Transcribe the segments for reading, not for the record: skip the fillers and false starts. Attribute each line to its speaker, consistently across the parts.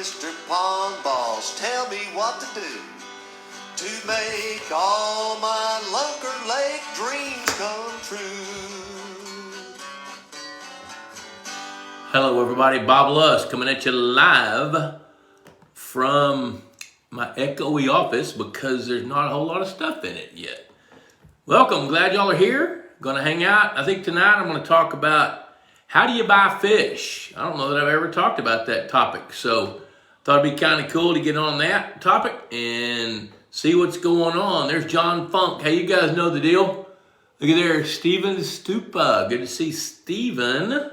Speaker 1: Mr. Pond Boss, tell me what to do to make all my Lunker Lake dreams come true.
Speaker 2: Hello everybody, Bob Lusk coming at you live from my echoey office because there's not a whole lot of stuff in it yet. Welcome, glad y'all are here. Gonna hang out. I think tonight I'm gonna talk about how do you buy fish? I don't know that I've ever talked about that topic, so thought it'd be kind of cool to get on that topic and see what's going on. There's John Funk. Hey, you guys know the deal. Look at there, Steven Stupa. Good to see Steven.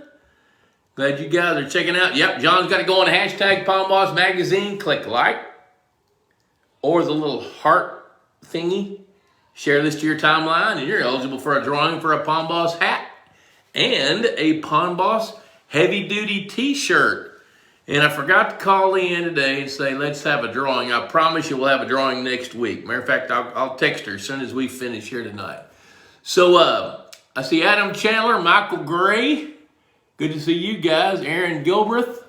Speaker 2: Glad you guys are checking out. Yep, John's got to go on hashtag Pond Boss Magazine. Click like or the little heart thingy. Share this to your timeline, and you're eligible for a drawing for a Pond Boss hat and a Pond Boss heavy-duty t-shirt. And I forgot to call in today and say, let's have a drawing. I promise you we'll have a drawing next week. Matter of fact, I'll text her as soon as we finish here tonight. So, I see Adam Chandler, Michael Gray. Good to see you guys. Aaron Gilbreth.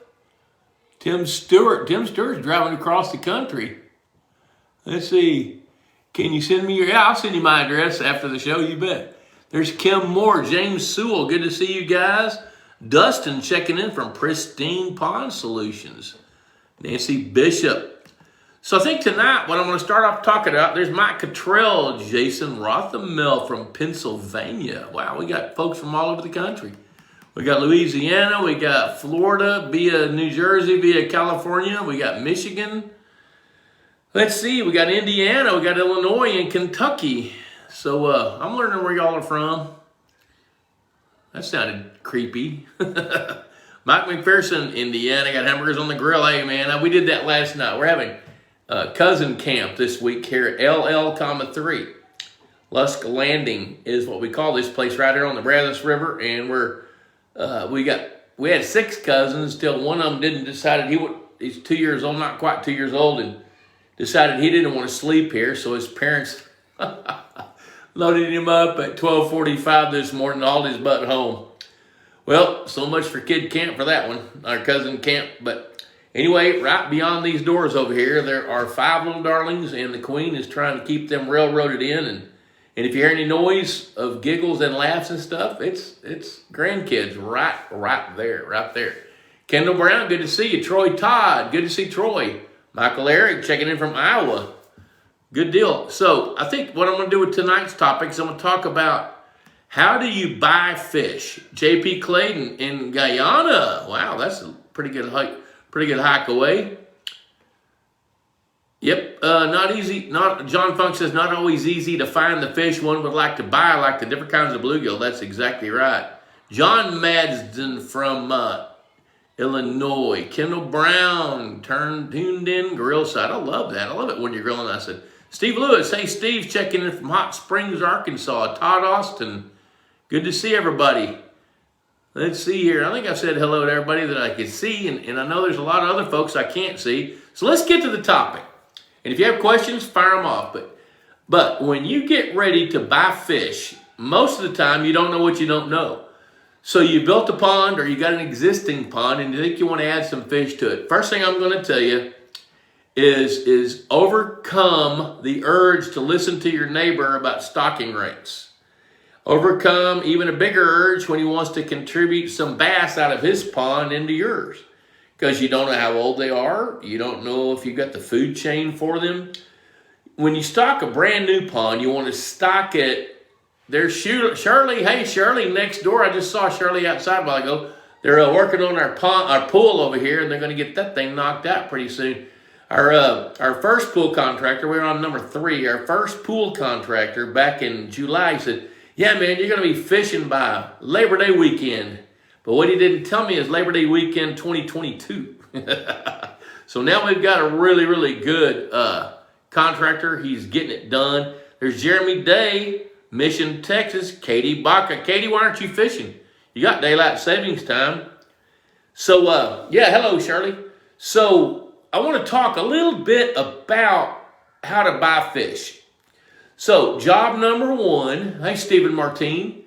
Speaker 2: Tim Stewart. Tim Stewart's driving across the country. Let's see. Can you send me yeah, I'll send you my address after the show, you bet. There's Kim Moore, James Sewell. Good to see you guys. Dustin checking in from Pristine Pond Solutions. Nancy Bishop. So I think tonight what I'm going to start off talking about, there's Mike Cottrell, Jason Rothamel from Pennsylvania. Wow, we got folks from all over the country. We got Louisiana, we got Florida, via New Jersey, via California, we got Michigan. Let's see, we got Indiana, we got Illinois and Kentucky. So I'm learning where y'all are from. That sounded creepy. Mike McPherson, Indiana, got hamburgers on the grill. Hey man, we did that last night. We're having cousin camp this week here at LL, 3. Lusk Landing is what we call this place right here on the Brazos River, and we had 6 cousins till one of them he's 2 years old, not quite 2 years old, and decided he didn't want to sleep here, so his parents loaded him up at 12:45 this morning, hauled his butt home. Well, so much for kid camp for that one, our cousin camp. But anyway, right beyond these doors over here, there are 5 little darlings, and the queen is trying to keep them railroaded in. And if you hear any noise of giggles and laughs and stuff, it's grandkids right there. Kendall Brown, good to see you. Troy Todd, good to see Troy. Michael Eric checking in from Iowa. Good deal. So I think what I'm going to do with tonight's topic is I'm going to talk about how do you buy fish. J.P. Clayton in Guyana. Wow, that's a pretty good hike away. Yep, not easy. John Funk says not always easy to find the fish one would like to buy, like the different kinds of bluegill. That's exactly right. John Madsden from Illinois. Kendall Brown tuned in grill side. I love that. I love it when you're grilling. I said, Steve Lewis. Hey, Steve's checking in from Hot Springs, Arkansas. Todd Austin. Good to see everybody. Let's see here. I think I said hello to everybody that I could see, and I know there's a lot of other folks I can't see. So let's get to the topic. And if you have questions, fire them off. But when you get ready to buy fish, most of the time you don't know what you don't know. So you built a pond or you got an existing pond and you think you want to add some fish to it. First thing I'm going to tell you is overcome the urge to listen to your neighbor about stocking rates. Overcome even a bigger urge when he wants to contribute some bass out of his pond into yours. Because you don't know how old they are. You don't know if you got the food chain for them. When you stock a brand new pond, you want to stock it. There's Shirley. Hey, Shirley, next door. I just saw Shirley outside a while ago. They're working on our pool over here, and they're going to get that thing knocked out pretty soon. Our first pool contractor, we're on number 3. Our first pool contractor back in July, he said, yeah, man, you're going to be fishing by Labor Day weekend. But what he didn't tell me is Labor Day weekend 2022. So now we've got a really, really good contractor. He's getting it done. There's Jeremy Day, Mission, Texas. Katie Baca. Katie, why aren't you fishing? You got daylight savings time. So, yeah, hello, Shirley. So I want to talk a little bit about how to buy fish. So job number 1, hey, Stephen Martine.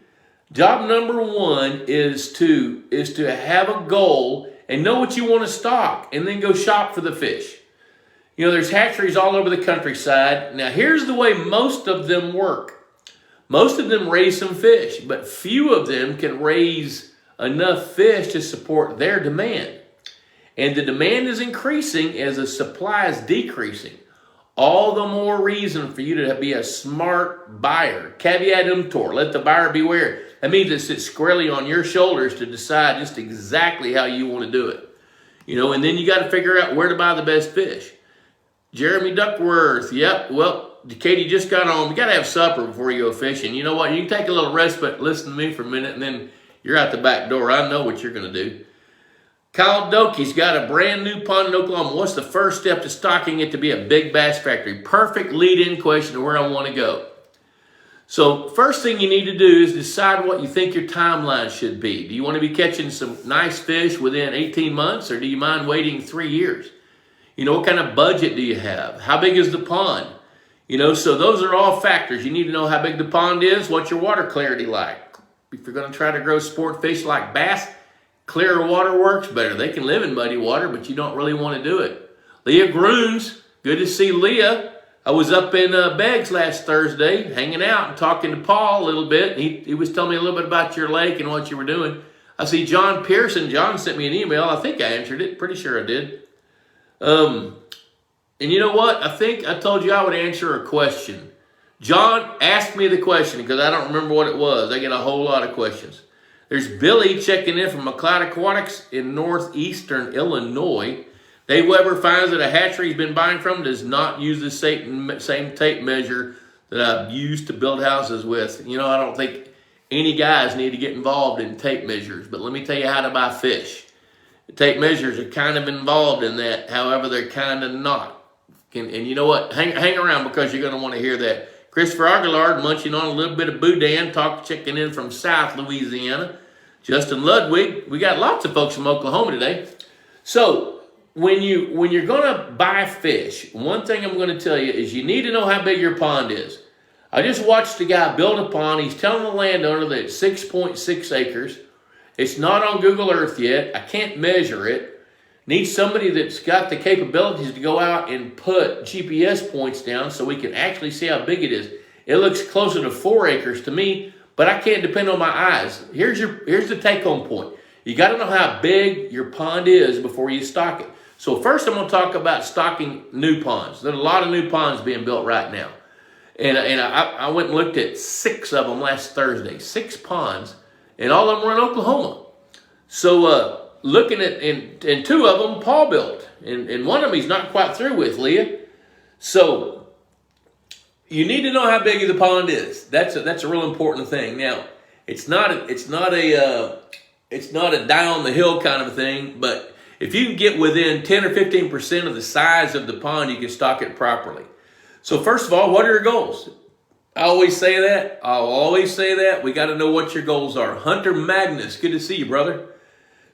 Speaker 2: Job number 1 is to have a goal and know what you want to stock, and then go shop for the fish. You know, there's hatcheries all over the countryside. Now, here's the way most of them work. Most of them raise some fish, but few of them can raise enough fish to support their demand. And the demand is increasing as the supply is decreasing. All the more reason for you to be a smart buyer. Caveat emptor, let the buyer beware. That means it sits squarely on your shoulders to decide just exactly how you want to do it. You know, and then you got to figure out where to buy the best fish. Jeremy Duckworth, yep, well, Katie just got on. You got to have supper before you go fishing. You know what? You can take a little respite, listen to me for a minute, and then you're out the back door. I know what you're going to do. Kyle Dokey's got a brand new pond in Oklahoma. What's the first step to stocking it to be a big bass factory? Perfect lead-in question to where I want to go. So first thing you need to do is decide what you think your timeline should be. Do you want to be catching some nice fish within 18 months, or do you mind waiting 3 years? You know, what kind of budget do you have? How big is the pond? You know, so those are all factors. You need to know how big the pond is, what's your water clarity like. If you're going to try to grow sport fish like bass, clear water works better. They can live in muddy water, but you don't really want to do it. Leah Groons, good to see Leah. I was up in Beggs last Thursday, hanging out and talking to Paul a little bit. He was telling me a little bit about your lake and what you were doing. I see John Pearson. John sent me an email. I think I answered it. Pretty sure I did. And you know what? I think I told you I would answer a question. John asked me the question because I don't remember what it was. I get a whole lot of questions. There's Billy checking in from McLeod Aquatics in northeastern Illinois. Dave Weber finds that a hatchery he's been buying from does not use the same tape measure that I've used to build houses with. You know, I don't think any guys need to get involved in tape measures, but let me tell you how to buy fish. The tape measures are kind of involved in that, however, they're kind of not. And you know what? Hang around because you're going to want to hear that. Christopher Aguilar munching on a little bit of boudin, checking in from South Louisiana. Justin Ludwig, we got lots of folks from Oklahoma today. So when you're going to buy fish, one thing I'm going to tell you is you need to know how big your pond is. I just watched a guy build a pond. He's telling the landowner that it's 6.6 acres. It's not on Google Earth yet. I can't measure it. Need somebody that's got the capabilities to go out and put GPS points down so we can actually see how big it is. It looks closer to 4 acres to me, but I can't depend on my eyes. Here's the take-home point. You got to know how big your pond is before you stock it. So first I'm going to talk about stocking new ponds. There's a lot of new ponds being built right now. And I went and looked at 6 of them last Thursday. 6 ponds, and all of them were in Oklahoma. So looking at, and 2 of them Paul built, and one of them he's not quite through with, Leah. So you need to know how big the pond is. That's a real important thing. Now, it's not a die on the hill kind of a thing, but if you can get within 10 or 15% of the size of the pond, you can stock it properly. So first of all, what are your goals? I'll always say that. We got to know what your goals are. Hunter Magnus, good to see you, brother.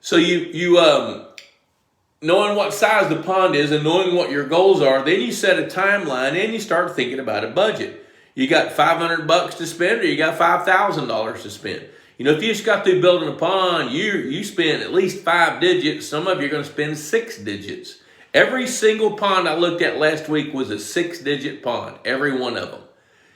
Speaker 2: So you knowing what size the pond is and knowing what your goals are, then you set a timeline and you start thinking about a budget. You got $500 to spend, or you got $5,000 to spend. You know, if you just got through building a pond, you spend at least 5 digits. Some of you are going to spend 6 digits. Every single pond I looked at last week was a 6-digit pond, every one of them.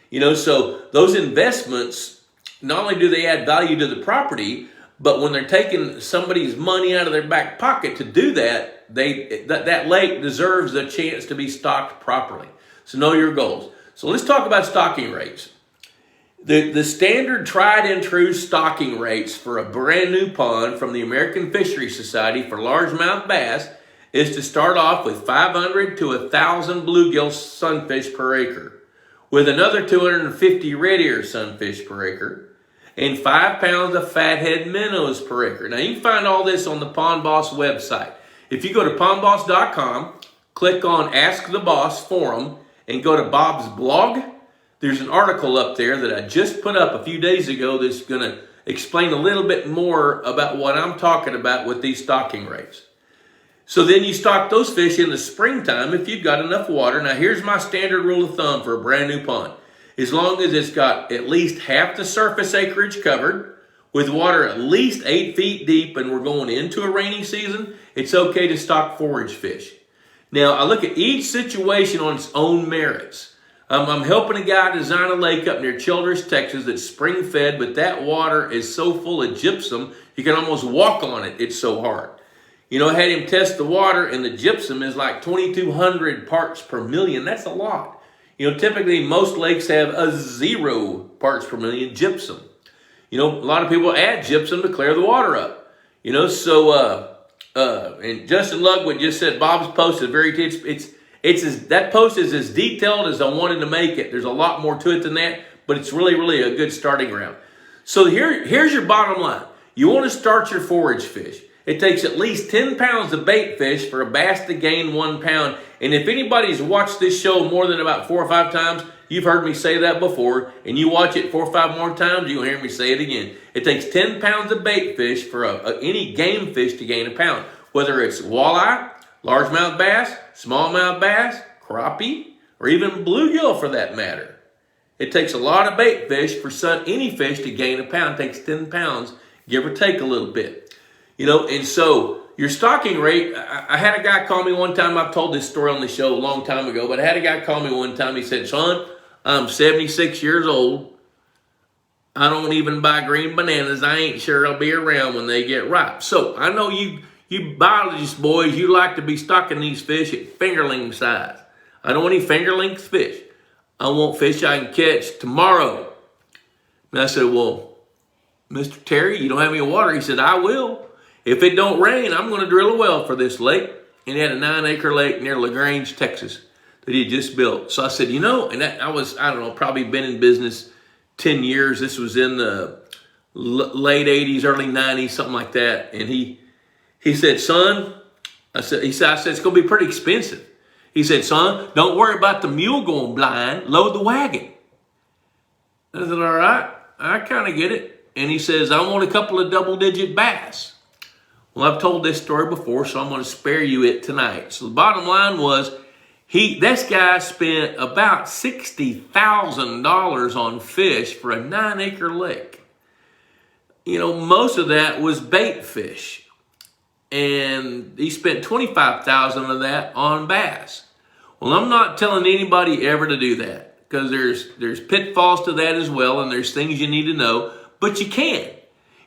Speaker 2: You know, so those investments, not only do they add value to the property, but when they're taking somebody's money out of their back pocket to do that, that lake deserves a chance to be stocked properly. So know your goals. So let's talk about stocking rates. The standard tried and true stocking rates for a brand new pond from the American Fisheries Society for largemouth bass is to start off with 500 to 1,000 bluegill sunfish per acre, with another 250 red ear sunfish per acre, and 5 pounds of fathead minnows per acre. Now, you can find all this on the Pond Boss website. If you go to pondboss.com, click on Ask the Boss Forum, and go to Bob's blog, there's an article up there that I just put up a few days ago that's going to explain a little bit more about what I'm talking about with these stocking rates. So then you stock those fish in the springtime if you've got enough water. Now, here's my standard rule of thumb for a brand new pond. As long as it's got at least half the surface acreage covered, with water at least 8 feet deep and we're going into a rainy season, it's okay to stock forage fish. Now, I look at each situation on its own merits. I'm helping a guy design a lake up near Childress, Texas that's spring fed, but that water is so full of gypsum, you can almost walk on it. It's so hard. You know, I had him test the water, and the gypsum is like 2,200 parts per million. That's a lot. You know, typically most lakes have a 0 parts per million gypsum. You know, a lot of people add gypsum to clear the water up. You know, so and Justin Lugwood just said Bob's post is very that post is as detailed as I wanted to make it. There's a lot more to it than that, but it's really, really a good starting ground. So here's your bottom line. You want to start your forage fish. It takes at least 10 pounds of bait fish for a bass to gain 1 pound. And if anybody's watched this show more than about 4 or 5 times, you've heard me say that before, and you watch it 4 or 5 more times, you'll hear me say it again. It takes 10 pounds of bait fish for any game fish to gain a pound, whether it's walleye, largemouth bass, smallmouth bass, crappie, or even bluegill for that matter. It takes a lot of bait fish for any fish to gain a pound. It takes 10 pounds, give or take a little bit. You know, and so your stocking rate, I had a guy call me one time. I've told this story on the show a long time ago, but I had a guy call me one time. He said, son, I'm 76 years old. I don't even buy green bananas. I ain't sure I'll be around when they get ripe. So I know you biologist boys, you like to be stocking these fish at fingerling size. I don't want any fingerling fish. I want fish I can catch tomorrow. And I said, well, Mr. Terry, you don't have any water? He said, I will. If it don't rain, I'm going to drill a well for this lake. And he had a 9-acre lake near LaGrange, Texas, that he had just built. So I said, you know, and I don't know, probably been in business 10 years. This was in the late 80s, early 90s, something like that. And he said, son, I said, it's going to be pretty expensive. He said, son, don't worry about the mule going blind. Load the wagon. I said, all right, I kind of get it. And he says, I want a couple of double-digit bass. Well, I've told this story before, so I'm going to spare you it tonight. So the bottom line was, this guy spent about $60,000 on fish for a 9-acre lake. You know, most of that was bait fish. And he spent $25,000 of that on bass. Well, I'm not telling anybody ever to do that, because there's pitfalls to that as well, and there's things you need to know, but you can.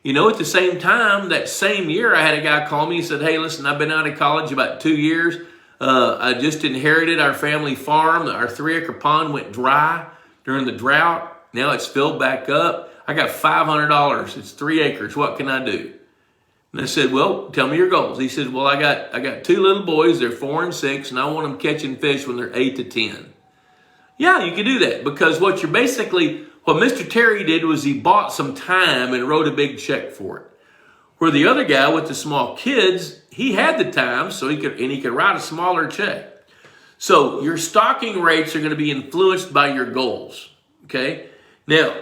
Speaker 2: You know, at the same time, that same year, I had a guy call me and said, hey, listen, I've been out of college about 2 years. I just inherited our family farm. Our 3-acre pond went dry during the drought. Now it's filled back up. I got $500. It's 3 acres. What can I do? And I said, well, tell me your goals. He said, well, I got 2 little boys. They're 4 and 6, and I want them catching fish when they're 8 to 10. Yeah, you can do that, because what Mr. Terry did was he bought some time and wrote a big check for it. Where the other guy with the small kids, he had the time, so he could write a smaller check. So your stocking rates are going to be influenced by your goals. Okay? Now,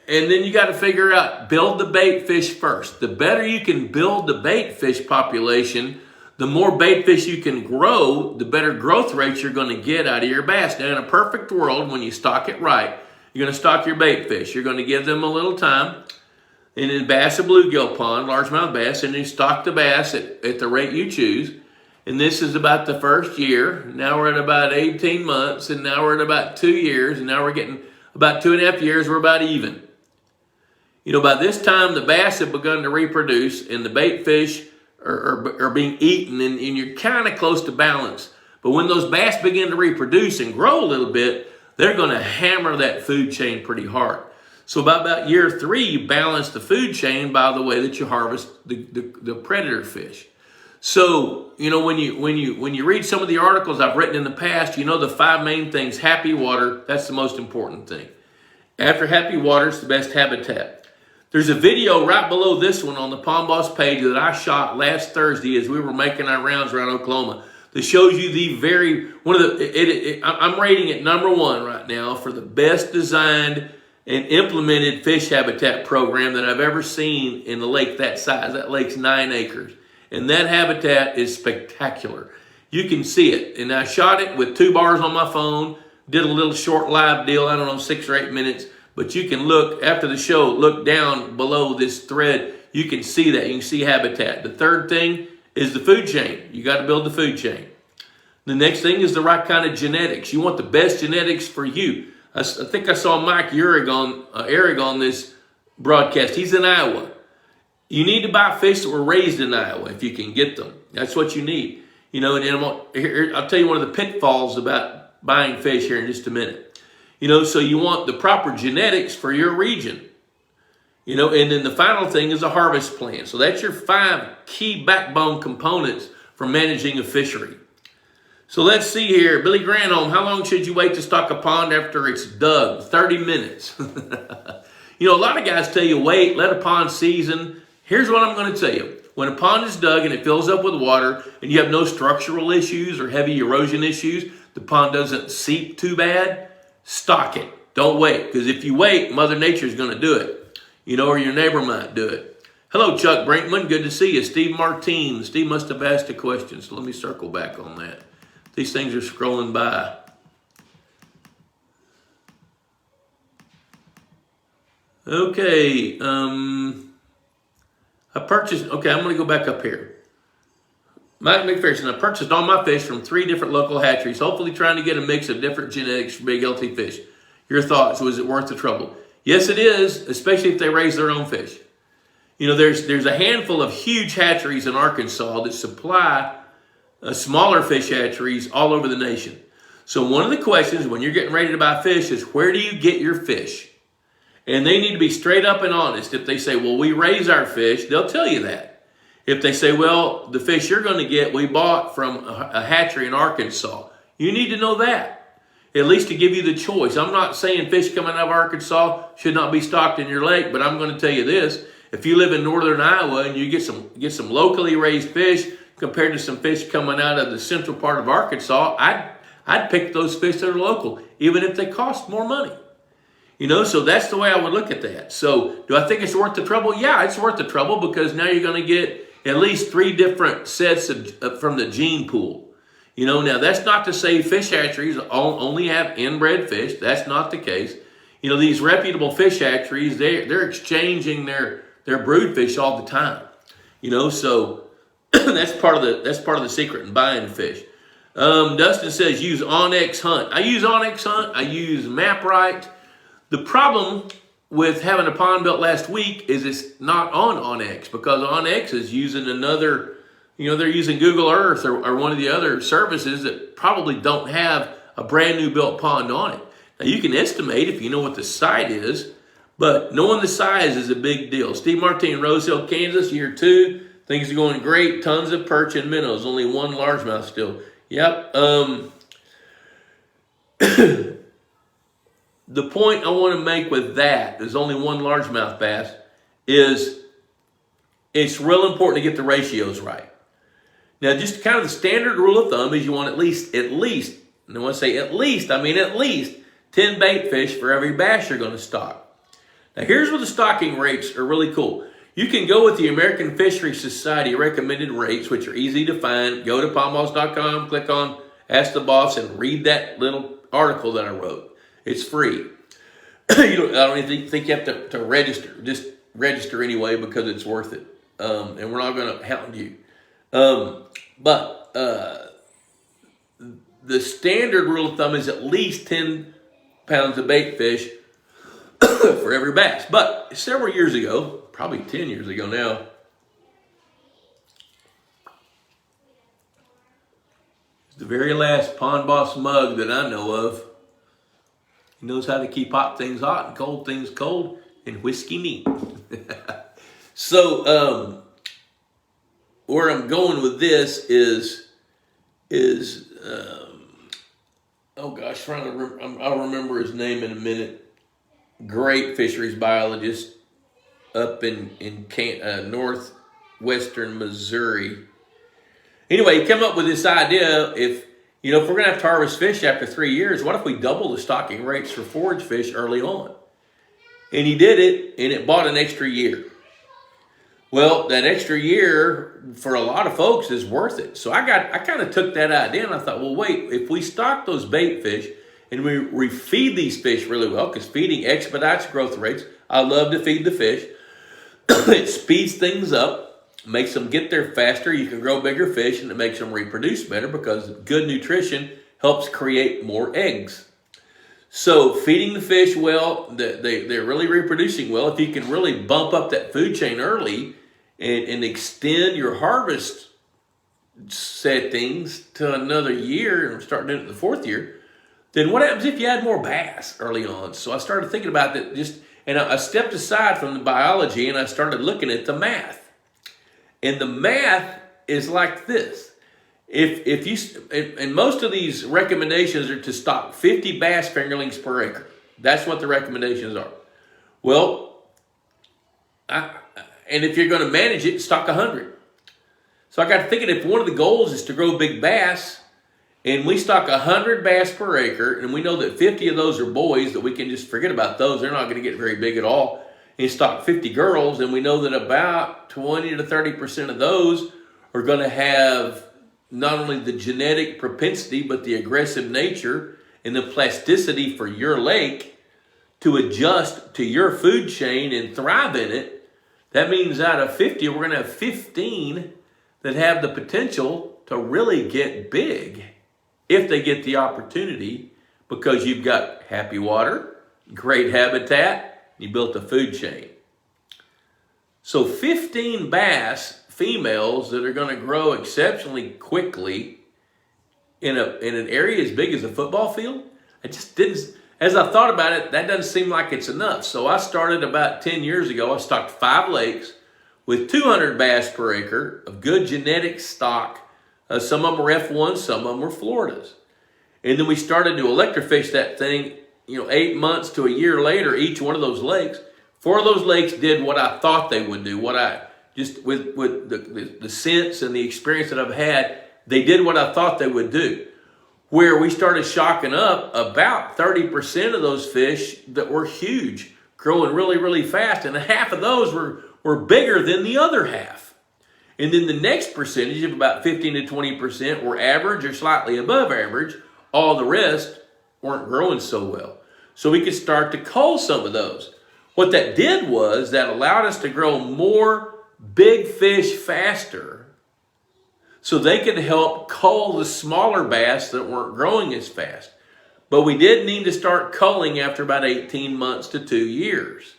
Speaker 2: and then you got to figure out, build the bait fish first. The better you can build the bait fish population, the more bait fish you can grow, the better growth rates you're going to get out of your bass. Now, in a perfect world, when you stock it right, you're going to stock your bait fish. You're going to give them a little time. And in bass or bluegill pond, largemouth bass, and you stock the bass at the rate you choose. And this is about the first year. Now we're at about 18 months, and now we're at about 2 years, and now we're getting about 2.5 years, we're about even. You know, by this time, the bass have begun to reproduce, and the bait fish are being eaten, and you're kind of close to balance. But when those bass begin to reproduce and grow a little bit, they're going to hammer that food chain pretty hard. So by about year 3, you balance the food chain by the way that you harvest the predator fish. So, you know, when you read some of the articles I've written in the past, you know the 5 main things. Happy water, that's the most important thing. After happy water, it's the best habitat. There's a video right below this one on the Pond Boss page that I shot last Thursday as we were making our rounds around Oklahoma, that shows you I'm rating it #1 right now for the best designed and implemented fish habitat program that I've ever seen in a lake that size. That lake's 9 acres. And that habitat is spectacular. You can see it. And I shot it with 2 bars on my phone, did a little short live deal, 6 or 8 minutes. But you can look, after the show, look down below this thread. You can see that. You can see habitat. The third thing is the food chain. You got to build the food chain. The next thing is the right kind of genetics. You want the best genetics for you. I think I saw Mike Ehrig on this broadcast. He's in Iowa. You need to buy fish that were raised in Iowa if you can get them. That's what you need. And I'll tell you one of the pitfalls about buying fish here in just a minute. So you want the proper genetics for your region. And then the final thing is a harvest plan. So that's your 5 key backbone components for managing a fishery. So let's see here. Billy Granholm, how long should you wait to stock a pond after it's dug? 30 minutes. A lot of guys tell you, wait, let a pond season. Here's what I'm going to tell you. When a pond is dug and it fills up with water and you have no structural issues or heavy erosion issues, the pond doesn't seep too bad, stock it. Don't wait, because if you wait, Mother Nature is going to do it. Or your neighbor might do it. Hello, Chuck Brinkman. Good to see you. Steve Martin. Steve must have asked a question, so let me circle back on that. These things are scrolling by. Okay. I'm going to go back up here. Mike McPherson, I purchased all my fish from 3 different local hatcheries, hopefully trying to get a mix of different genetics for big healthy fish. Your thoughts, was it worth the trouble? Yes, it is, especially if they raise their own fish. There's a handful of huge hatcheries in Arkansas that supply smaller fish hatcheries all over the nation. So one of the questions when you're getting ready to buy fish is, where do you get your fish? And they need to be straight up and honest. If they say, well, we raise our fish, they'll tell you that. If they say, well, the fish you're going to get, we bought from a hatchery in Arkansas, you need to know that. At least to give you the choice. I'm not saying fish coming out of Arkansas should not be stocked in your lake, but I'm going to tell you this. If you live in northern Iowa and you get some locally raised fish compared to some fish coming out of the central part of Arkansas, I'd pick those fish that are local, even if they cost more money. So that's the way I would look at that. So do I think it's worth the trouble? Yeah, it's worth the trouble, because now you're going to get at least 3 different sets from the gene pool. Now that's not to say fish hatcheries only have inbred fish. That's not the case. These reputable fish hatcheries, they're exchanging their brood fish all the time. So that's part of the secret in buying fish. Dustin says use Onyx Hunt. I use Onyx Hunt. I use MapRight. The problem with having a pond built last week is it's not on Onyx, because Onyx is using another. They're using Google Earth or one of the other services that probably don't have a brand new built pond on it. Now, you can estimate if you know what the site is, but knowing the size is a big deal. Steve Martin, Rose Hill, Kansas, year 2. Things are going great. Tons of perch and minnows. Only 1 largemouth still. Yep. The point I want to make with that, there's only 1 largemouth bass, is it's real important to get the ratios right. Now, just kind of the standard rule of thumb is you want at least, and when I say at least, I mean at least 10 bait fish for every bass you're going to stock. Now, here's where the stocking rates are really cool. You can go with the American Fisheries Society recommended rates, which are easy to find. Go to palmboss.com, click on Ask the Boss, and read that little article that I wrote. It's free. I don't even think you have to register. Just register anyway, because it's worth it. And we're not going to hound you. But the standard rule of thumb is at least 10 pounds of bait fish for every bass. But several years ago, probably 10 years ago now, the very last Pond Boss mug that I know of. He knows how to keep hot things hot and cold things cold and whiskey neat. So, where I'm going with this is oh gosh, I'll remember his name in a minute. Great fisheries biologist up in northwestern Missouri. Anyway, he came up with this idea: if we're going to have to harvest fish after 3 years, what if we double the stocking rates for forage fish early on? And he did it, and it bought an extra year. Well, that extra year for a lot of folks is worth it. So I kind of took that idea and I thought, well, wait, if we stock those bait fish and we feed these fish really well because feeding expedites growth rates. I love to feed the fish. It speeds things up, makes them get there faster. You can grow bigger fish, and it makes them reproduce better because good nutrition helps create more eggs. So feeding the fish well, they're really reproducing well. If you can really bump up that food chain early and extend your harvest settings to another year and start doing it the fourth year, then what happens if you add more bass early on? So I started thinking about that and I stepped aside from the biology and I started looking at the math. And the math is like this. If you, and most of these recommendations are to stock 50 bass fingerlings per acre. That's what the recommendations are. Well, and if you're going to manage it, stock 100. So I got to thinking, if one of the goals is to grow big bass, and we stock 100 bass per acre, and we know that 50 of those are boys, that we can just forget about those. They're not going to get very big at all. And stock 50 girls, and we know that about 20 to 30% of those are going to have not only the genetic propensity, but the aggressive nature and the plasticity for your lake to adjust to your food chain and thrive in it. That means out of 50, we're going to have 15 that have the potential to really get big if they get the opportunity, because you've got happy water, great habitat, you built a food chain. So 15 bass females that are going to grow exceptionally quickly in an area as big as a football field, I just didn't, as I thought about it, that doesn't seem like it's enough. So I started about 10 years ago. I stocked 5 lakes with 200 bass per acre of good genetic stock. Some of them were F1, some of them were Floridas. And then we started to electrofish that thing, 8 months to a year later, each one of those lakes. 4 of those lakes did what I thought they would do, what I just with the sense and the experience that I've had, they did what I thought they would do. Where we started shocking up about 30% of those fish that were huge, growing really, really fast. And half of those were bigger than the other half. And then the next percentage of about 15 to 20% were average or slightly above average. All the rest weren't growing so well. So we could start to cull some of those. What that did was that allowed us to grow more big fish faster, so they could help cull the smaller bass that weren't growing as fast. But we did need to start culling after about 18 months to 2 years.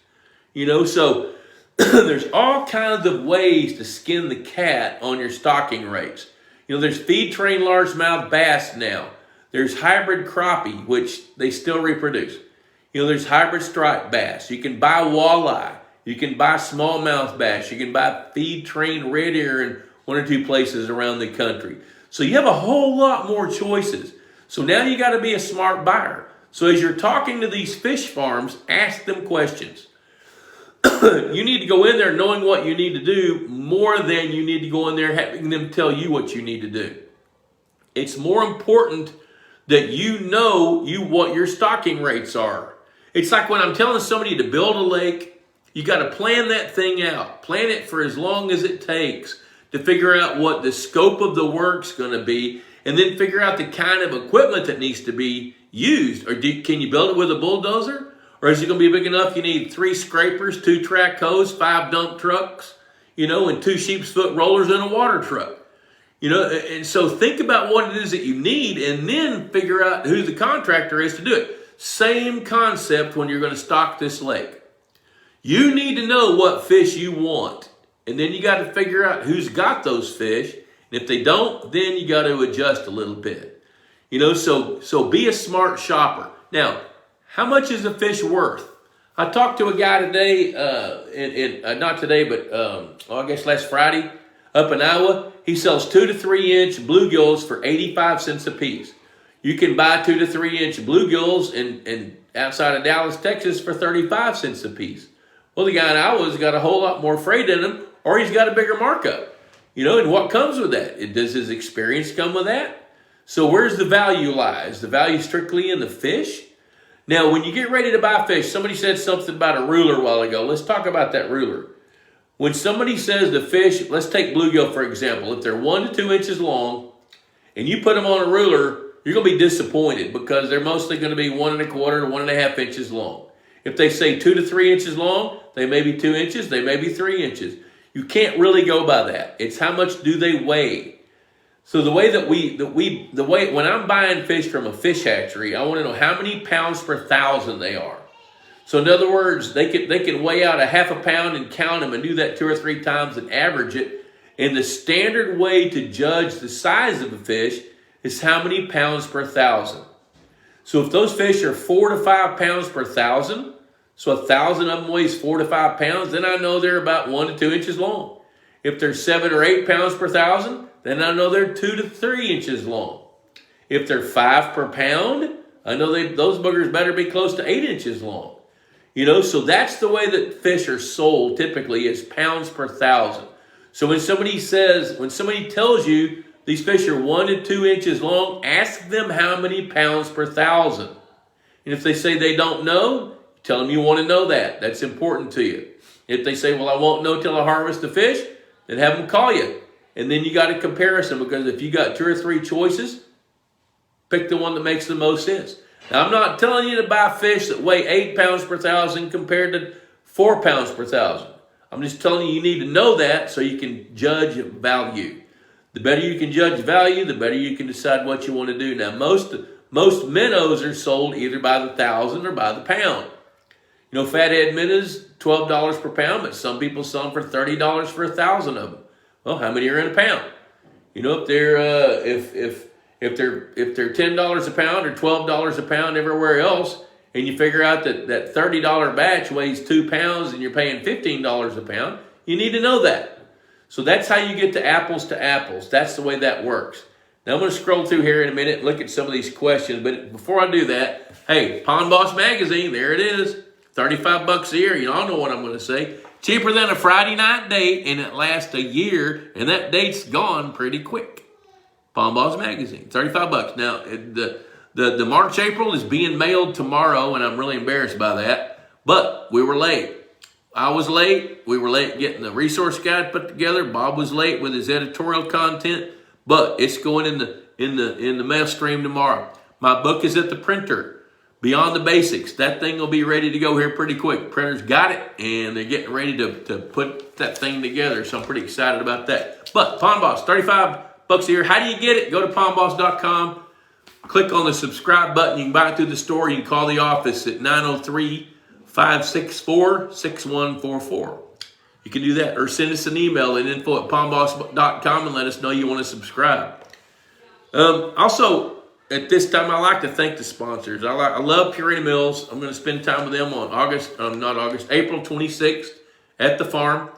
Speaker 2: So there's all kinds of ways to skin the cat on your stocking rates. There's feed train largemouth bass now. There's hybrid crappie, which they still reproduce. There's hybrid striped bass. You can buy walleye. You can buy smallmouth bass. You can buy feed train red ear in 1 or 2 places around the country. So you have a whole lot more choices. So now you got to be a smart buyer. So as you're talking to these fish farms, ask them questions. You need to go in there knowing what you need to do more than you need to go in there having them tell you what you need to do. It's more important that you know what your stocking rates are. It's like when I'm telling somebody to build a lake, you got to plan that thing out. Plan it for as long as it takes to figure out what the scope of the work's going to be, and then figure out the kind of equipment that needs to be used. Or can you build it with a bulldozer? Or is it going to be big enough you need 3 scrapers, 2 track hoes, 5 dump trucks, and 2 sheep's foot rollers and a water truck? And so think about what it is that you need, and then figure out who the contractor is to do it. Same concept when you're going to stock this lake. You need to know what fish you want, and then you got to figure out who's got those fish. And if they don't, then you got to adjust a little bit. So be a smart shopper. Now, how much is a fish worth? I talked to a guy today, not today, but I guess last Friday, up in Iowa. He sells 2 to 3 inch bluegills for 85 cents a piece. You can buy 2 to 3 inch bluegills in outside of Dallas, Texas for 35 cents a piece. Well, the guy in Iowa's got a whole lot more freight in him, or he's got a bigger markup. And what comes with that? Does his experience come with that? So where's the value lies? The value strictly in the fish? Now, when you get ready to buy fish, somebody said something about a ruler a while ago. Let's talk about that ruler. When somebody says the fish, let's take bluegill for example. If they're 1 to 2 inches long, and you put them on a ruler, you're going to be disappointed because they're mostly going to be 1 1/4 to 1.5 inches long. If they say 2 to 3 inches long, they may be 2 inches, they may be 3 inches. You can't really go by that. It's how much do they weigh. So the way when I'm buying fish from a fish hatchery, I want to know how many pounds per thousand they are. So in other words, they can weigh out a half a pound and count them and do that 2 or 3 times and average it. And the standard way to judge the size of a fish is how many pounds per thousand. So if those fish are 4 to 5 pounds per thousand, so 1,000 of them weighs 4 to 5 pounds, then I know they're about 1 to 2 inches long. If they're 7 or 8 pounds per thousand, then I know they're 2 to 3 inches long. If they're 5 per pound, I know those boogers better be close to 8 inches long. So that's the way that fish are sold typically, is pounds per thousand. So when somebody tells you these fish are 1 to 2 inches long, ask them how many pounds per thousand. And if they say they don't know, tell them you want to know that. That's important to you. If they say, well, I won't know till I harvest the fish, then have them call you. And then you got a comparison, because if you got 2 or 3 choices, pick the one that makes the most sense. Now, I'm not telling you to buy fish that weigh 8 pounds per thousand compared to 4 pounds per thousand. I'm just telling you need to know that so you can judge value. The better you can judge value, the better you can decide what you want to do. Now, most minnows are sold either by the thousand or by the pound. Fathead minnows, $12 per pound, but some people sell them for $30 for 1,000 of them. Well, how many are in a pound? If they're $10 a pound or $12 a pound everywhere else, and you figure out that $30 batch weighs 2 pounds and you're paying $15 a pound, you need to know that. So that's how you get to apples. That's the way that works. Now I'm going to scroll through here in a minute and look at some of these questions. But before I do that, hey, Pond Boss Magazine, there it is. $35 a year. I know what I'm going to say. Cheaper than a Friday night date, and it lasts a year, and that date's gone pretty quick. Pond Boss Magazine, $35. Now, the March, April is being mailed tomorrow, and I'm really embarrassed by that. But we were late. I was late. We were late getting the resource guide put together. Bob was late with his editorial content, but it's going in the mail stream tomorrow. My book is at the printer. Beyond the Basics. That thing will be ready to go here pretty quick. Printers got it, and they're getting ready to put that thing together. So I'm pretty excited about that. But Pond Boss, $35 a year. How do you get it? Go to pondboss.com. Click on the subscribe button. You can buy it through the store. You can call the office at 903-564-6144. You can do that, or send us an email at info@pondboss.com and let us know you want to subscribe. Also, at this time, I like to thank the sponsors. I love Purina Mills. I'm going to spend time with them on April 26th at the farm.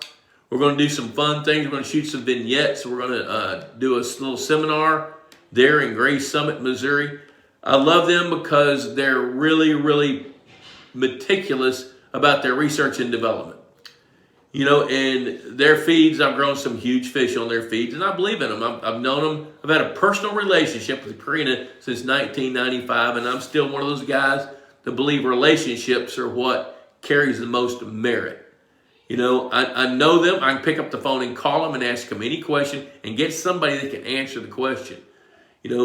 Speaker 2: We're going to do some fun things. We're going to shoot some vignettes. We're going to do a little seminar there in Gray Summit, Missouri. I love them because they're really, really meticulous about their research and development. And their feeds, I've grown some huge fish on their feeds, and I believe in them. I've known them. I've had a personal relationship with Purina since 1995, and I'm still one of those guys that believe relationships are what carries the most merit. I know them. I can pick up the phone and call them and ask them any question and get somebody that can answer the question.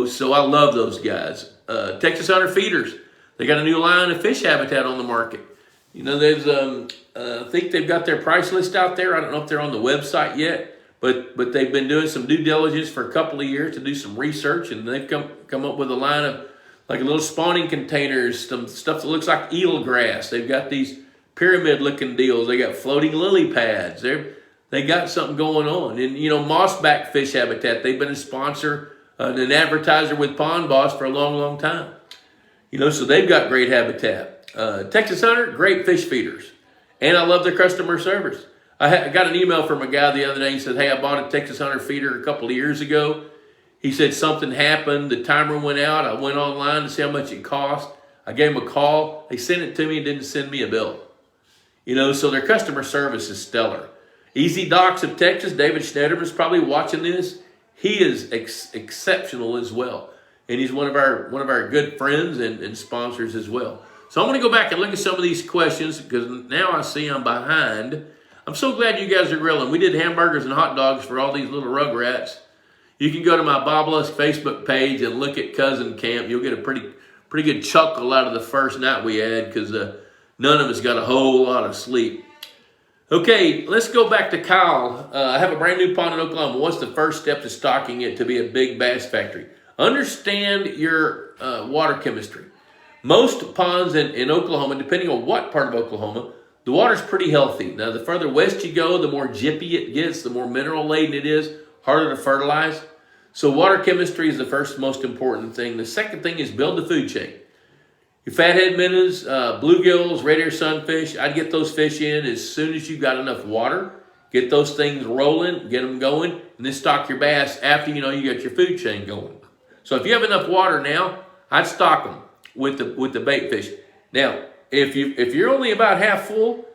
Speaker 2: So I love those guys. Texas Hunter Feeders, they got a new line of fish habitat on the market. There's I think they've got their price list out there. I don't know if they're on the website yet, but they've been doing some due diligence for a couple of years to do some research, and they've come up with a line of like little spawning containers, some stuff that looks like eel grass. They've got these pyramid-looking deals. They got floating lily pads. They got something going on. And mossback fish habitat. They've been a sponsor, an advertiser with Pond Boss for a long, long time. So they've got great habitat. Texas Hunter, great fish feeders. And I love their customer service. I got an email from a guy the other day. He said, hey, I bought a Texas Hunter feeder a couple of years ago. He said something happened. The timer went out. I went online to see how much it cost. I gave them a call. They sent it to me and didn't send me a bill. So their customer service is stellar. Easy Docks of Texas, David Schneiderman is probably watching this. He is exceptional as well. And he's one of our good friends and sponsors as well. So I'm going to go back and look at some of these questions because now I see I'm behind. I'm so glad you guys are grilling. We did hamburgers and hot dogs for all these little rugrats. You can go to my Bob Lusk Facebook page and look at Cousin Camp. You'll get a pretty good chuckle out of the first night we had, because none of us got a whole lot of sleep. Okay, let's go back to Kyle. I have a brand new pond in Oklahoma. What's the first step to stocking it to be a big bass factory? Understand your water chemistry. Most ponds in Oklahoma, depending on what part of Oklahoma, the water's pretty healthy. Now, the further west you go, the more jippy it gets, the more mineral laden it is, harder to fertilize. So water chemistry is the first most important thing. The second thing is build the food chain. Your fathead minnows, bluegills, red ear sunfish, I'd get those fish in as soon as you've got enough water. Get those things rolling, get them going, and then stock your bass after you know you got your food chain going. So if you have enough water now, I'd stock them with the bait fish. Now, if you're only about half full,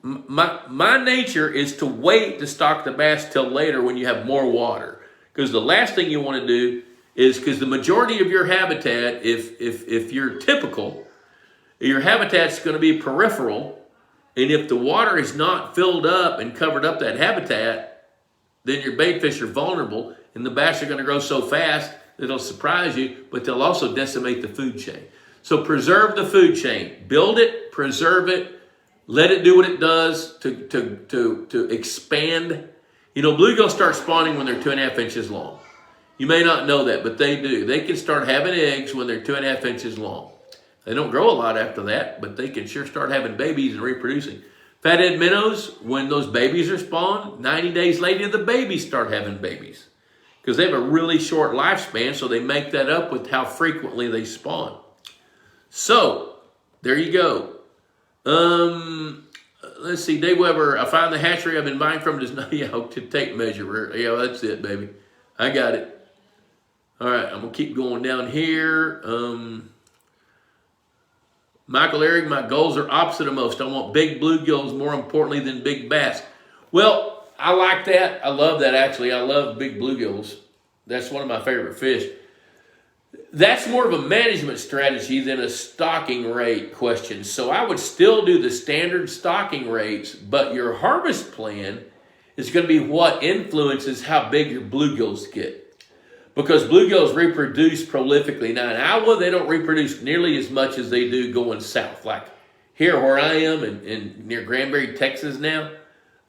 Speaker 2: my nature is to wait to stock the bass till later when you have more water. Because the last thing you want to do is, because the majority of your habitat, if you're typical, your habitat's going to be peripheral, and if the water is not filled up and covered up that habitat, then your bait fish are vulnerable, and the bass are going to grow so fast that it'll surprise you, but they'll also decimate the food chain. So preserve the food chain. Build it, preserve it, let it do what it does to expand. You know, bluegills start spawning when they're 2.5 inches long. You may not know that, but they do. They can start having eggs when they're 2.5 inches long. They don't grow a lot after that, but they can sure start having babies and reproducing. Fathead minnows, when those babies are spawned, 90 days later, the babies start having babies. Because they have a really short lifespan, so they make that up with how frequently they spawn. So, there you go. Let's see, Dave Weber, I find the hatchery I've been buying from does not, to tape measure. Yeah, that's it, baby. I got it. All right, I'm going to keep going down here. Michael Eric, my goals are opposite of most. I want big bluegills more importantly than big bass. Well, I like that. I love that, actually. I love big bluegills. That's one of my favorite fish. That's more of a management strategy than a stocking rate question. So I would still do the standard stocking rates, but your harvest plan is going to be what influences how big your bluegills get. Because bluegills reproduce prolifically. Now in Iowa, they don't reproduce nearly as much as they do going south. Like here where I am in near Granbury, Texas now,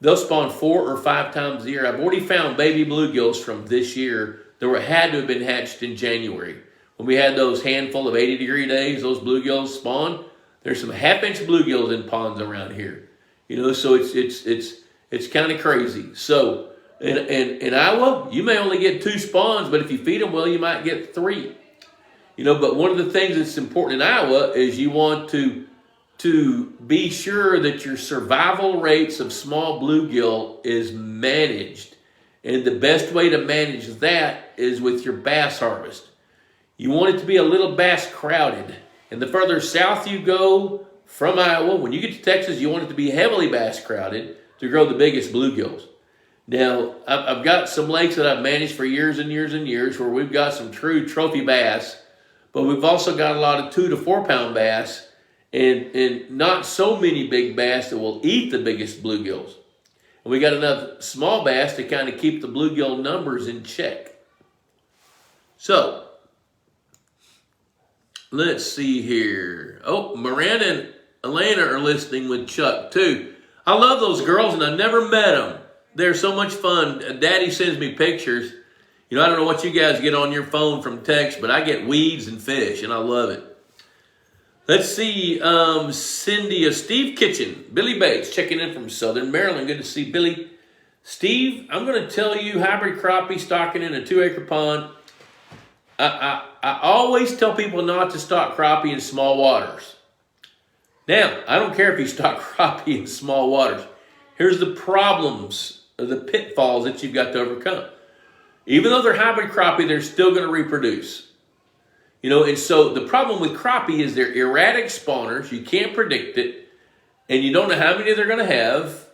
Speaker 2: they'll spawn 4 or 5 times a year. I've already found baby bluegills from this year that had to have been hatched in January. When we had those handful of 80-degree days, those bluegills spawned. There's some half-inch bluegills in ponds around here. You know, so it's kind of crazy. So in Iowa, you may only get 2 spawns, but if you feed them well, you might get 3. You know, but one of the things that's important in Iowa is you want to be sure that your survival rates of small bluegill is managed. And the best way to manage that is with your bass harvest. You want it to be a little bass crowded. And the further south you go from Iowa, when you get to Texas, you want it to be heavily bass crowded to grow the biggest bluegills. Now, I've got some lakes that I've managed for years and years and years where we've got some true trophy bass, but we've also got a lot of 2 to 4 pound bass and not so many big bass that will eat the biggest bluegills. And we got enough small bass to kind of keep the bluegill numbers in check. So, let's see here. Oh, Miranda and Elena are listening with Chuck too. I love those girls and I never met them. They're so much fun. Daddy sends me pictures. You know, I don't know what you guys get on your phone from text, but I get weeds and fish and I love it. Let's see, Cindy, Steve Kitchen, Billy Bates checking in from Southern Maryland. Good to see Billy. Steve, I'm going to tell you hybrid crappie stocking in a 2-acre pond. I always tell people not to stock crappie in small waters. Now, I don't care if you stock crappie in small waters. Here's the problems, or the pitfalls that you've got to overcome. Even though they're hybrid crappie, they're still going to reproduce. You know, and so the problem with crappie is they're erratic spawners. You can't predict it, and you don't know how many they're going to have.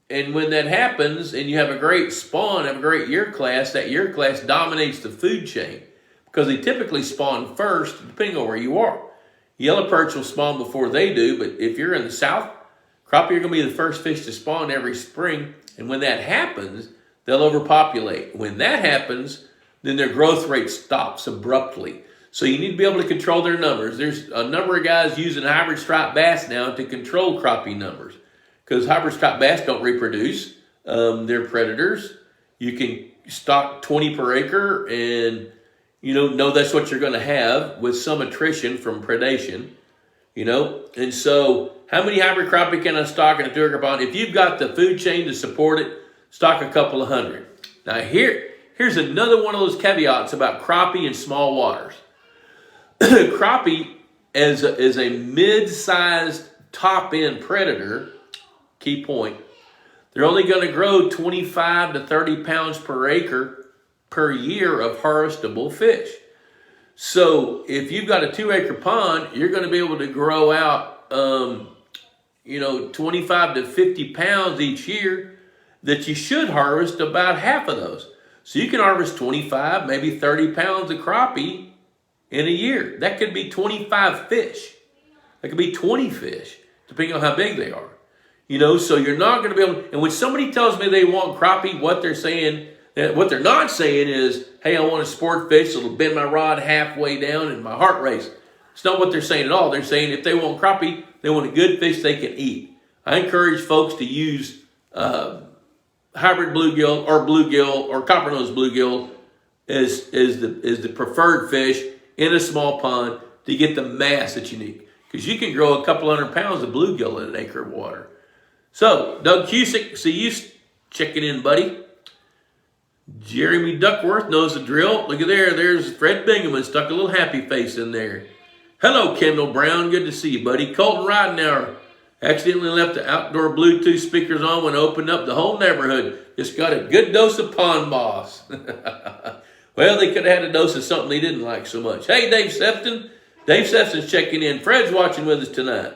Speaker 2: And when that happens, and you have a great spawn, have a great year class, that year class dominates the food chain because they typically spawn first, depending on where you are. Yellow perch will spawn before they do, but if you're in the south, crappie are going to be the first fish to spawn every spring. And when that happens, they'll overpopulate. When that happens, then their growth rate stops abruptly. So you need to be able to control their numbers. There's a number of guys using hybrid striped bass now to control crappie numbers because hybrid striped bass don't reproduce. They're predators. You can stock 20 per acre and, know that's what you're going to have with some attrition from predation, And so how many hybrid crappie can I stock in a 2 acre pond? If you've got the food chain to support it, stock a couple of hundred. Now here's another one of those caveats about crappie in small waters. Crappie is a mid-sized top-end predator, key point. They're only going to grow 25 to 30 pounds per acre per year of harvestable fish. So if you've got a 2 acre pond, you're going to be able to grow out, 25 to 50 pounds each year that you should harvest about half of those. So you can harvest 25, maybe 30 pounds of crappie in a year. That could be 25 fish. That could be 20 fish, depending on how big they are. So you're not going to be able, and when somebody tells me they want crappie, what they're not saying is, hey, I want a sport fish that'll bend my rod halfway down and my heart race. It's not what they're saying at all. They're saying if they want crappie, they want a good fish they can eat. I encourage folks to use hybrid bluegill or copper-nosed bluegill is the preferred fish in a small pond to get the mass that you need. Because you can grow a couple hundred pounds of bluegill in an acre of water. So, Doug Cusick, see you checking in, buddy. Jeremy Duckworth knows the drill. Look at there. There's Fred Bingaman. Stuck a little happy face in there. Hello, Kendall Brown. Good to see you, buddy. Colton Ridenauer accidentally left the outdoor Bluetooth speakers on when it opened up the whole neighborhood. Just got a good dose of Pond Boss. Well, they could have had a dose of something they didn't like so much. Hey, Dave Sefton. Dave Sefton's checking in. Fred's watching with us tonight.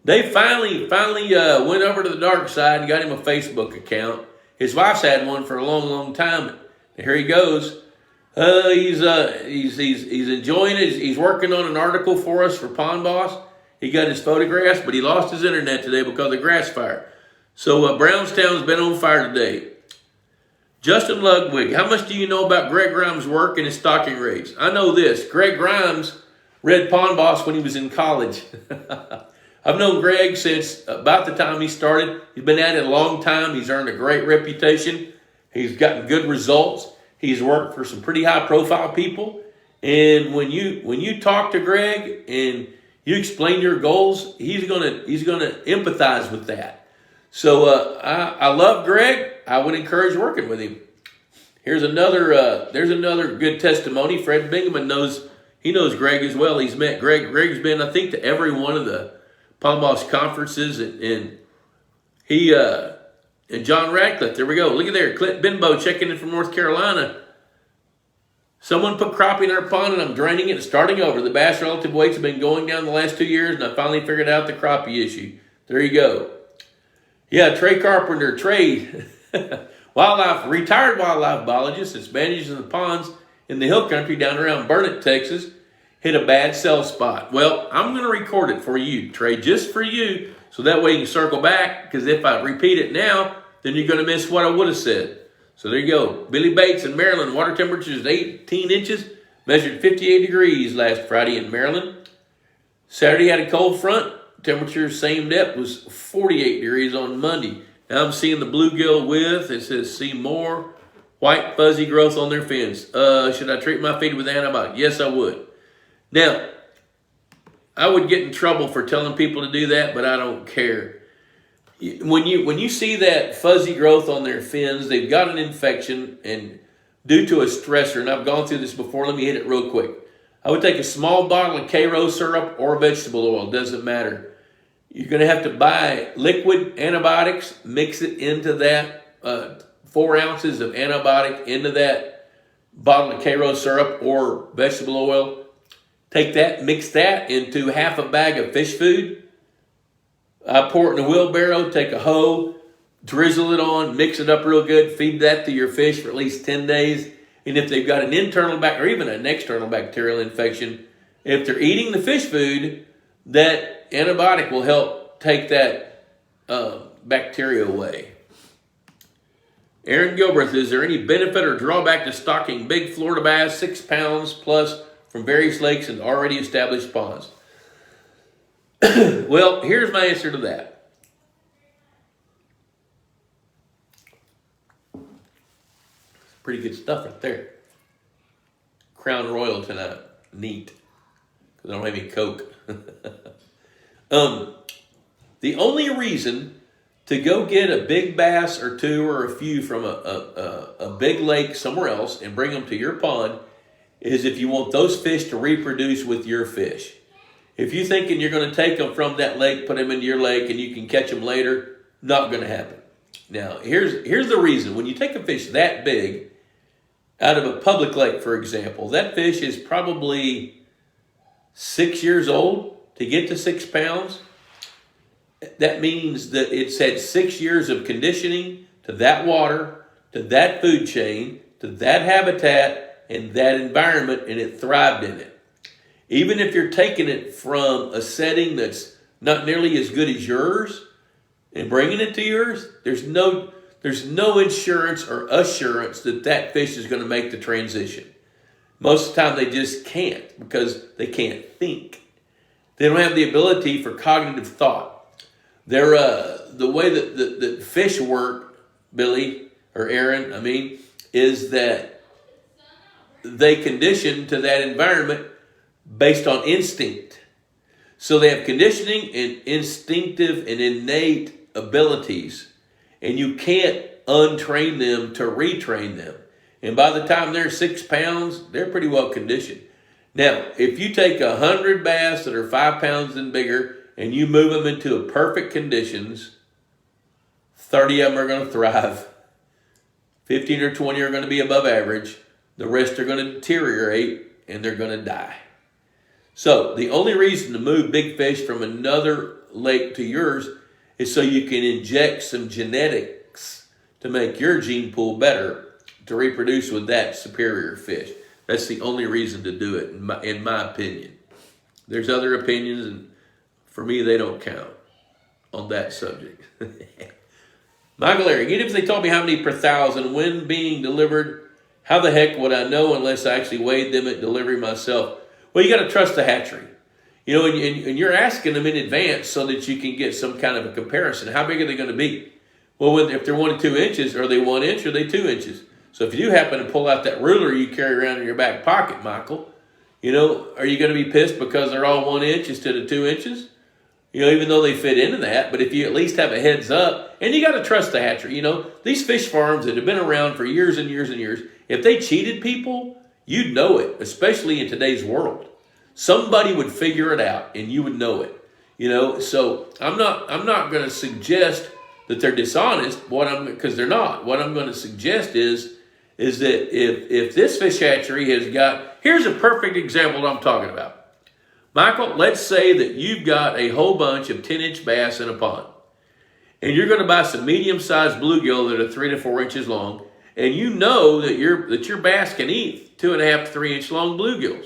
Speaker 2: Dave finally went over to the dark side and got him a Facebook account. His wife's had one for a long, long time. And here he goes. He's enjoying it. He's working on an article for us for Pond Boss. He got his photographs, but he lost his internet today because of the grass fire. So Brownstown's been on fire today. Justin Ludwig, how much do you know about Greg Grimes' work and his stocking rates? I know this. Greg Grimes read Pond Boss when he was in college. I've known Greg since about the time he started. He's been at it a long time. He's earned a great reputation. He's gotten good results. He's worked for some pretty high-profile people. And when you talk to Greg and you explain your goals, he's gonna empathize with that. So I love Greg. I would encourage working with him. There's another good testimony. Fred Bingaman knows Greg as well. He's met Greg. Greg's been, I think, to every one of the Pond Boss conferences, and he and John Radcliffe. There we go. Look at there. Clint Benbow checking in from North Carolina. Someone put crappie in our pond and I'm draining it and starting over. The bass relative weights have been going down the last 2 years and I finally figured out the crappie issue. There you go. Yeah, Trey Carpenter, retired wildlife biologist that's managing the ponds in the hill country down around Burnett, Texas, hit a bad cell spot. Well, I'm going to record it for you, Trey, just for you, so that way you can circle back, because if I repeat it now, then you're going to miss what I would have said. So there you go. Billy Bates in Maryland, water temperature is 18 inches, measured 58 degrees last Friday in Maryland. Saturday had a cold front. Temperature, same depth, was 48 degrees on Monday. Now I'm seeing the bluegill with, it says see more, white fuzzy growth on their fins. Should I treat my feed with antibiotics? Yes, I would. Now, I would get in trouble for telling people to do that, but I don't care. When you see that fuzzy growth on their fins, they've got an infection, and due to a stressor, and I've gone through this before, let me hit it real quick. I would take a small bottle of K-Row syrup or vegetable oil, doesn't matter. You're going to have to buy liquid antibiotics, mix it into that, 4 ounces of antibiotic into that bottle of K-Row syrup or vegetable oil. Take that, mix that into half a bag of fish food. I pour it in a wheelbarrow, take a hoe, drizzle it on, mix it up real good, feed that to your fish for at least 10 days. And if they've got an internal or even an external bacterial infection, if they're eating the fish food, that antibiotic will help take that bacteria away. Aaron Gilbreth, is there any benefit or drawback to stocking big Florida bass, 6 pounds plus, from various lakes and already established ponds? Well, here's my answer to that. Pretty good stuff right there. Crown Royal tonight. Neat. Because I don't have any Coke. The only reason to go get a big bass or two or a few from a big lake somewhere else and bring them to your pond is if you want those fish to reproduce with your fish. If you're thinking you're going to take them from that lake, put them into your lake, and you can catch them later, not going to happen. Now, here's the reason. When you take a fish that big out of a public lake, for example, that fish is probably 6 years old to get to 6 pounds. That means that it's had 6 years of conditioning to that water, to that food chain, to that habitat, and that environment, and it thrived in it. Even if you're taking it from a setting that's not nearly as good as yours and bringing it to yours, there's no insurance or assurance that that fish is going to make the transition. Most of the time they just can't because they can't think. They don't have the ability for cognitive thought. They're the way that fish work, Billy or Aaron, is that they condition to that environment based on instinct. So they have conditioning and instinctive and innate abilities, and you can't untrain them to retrain them. And by the time they're 6 pounds, they're pretty well conditioned. Now, if you take 100 bass that are 5 pounds and bigger and you move them into perfect conditions, 30 of them are going to thrive. 15 or 20 are going to be above average. The rest are going to deteriorate and they're going to die. So the only reason to move big fish from another lake to yours is so you can inject some genetics to make your gene pool better to reproduce with that superior fish. That's the only reason to do it, in my opinion. There's other opinions, and for me, they don't count on that subject. Michael Larry, even if they told me how many per thousand when being delivered, how the heck would I know unless I actually weighed them at delivery myself? Well, you got to trust the hatchery. You know, and you're asking them in advance so that you can get some kind of a comparison. How big are they going to be? Well, if they're 1 to 2 inches, are they 1 inch or are they 2 inches? So if you do happen to pull out that ruler you carry around in your back pocket, Michael, you know, are you going to be pissed because they're all 1 inch instead of 2 inches? You know, even though they fit into that, but if you at least have a heads up, and you got to trust the hatchery. You know, these fish farms that have been around for years and years and years, if they cheated people, you'd know it, especially in today's world. Somebody would figure it out, and you would know it. You know, so I'm not going to suggest that they're dishonest. Because they're not. What I'm going to suggest is that if this fish hatchery has got, here's a perfect example of what I'm talking about. Michael, let's say that you've got a whole bunch of 10-inch bass in a pond, and you're going to buy some medium-sized bluegill that are 3 to 4 inches long, and you know that your bass can eat 2.5 to 3 inch long bluegills.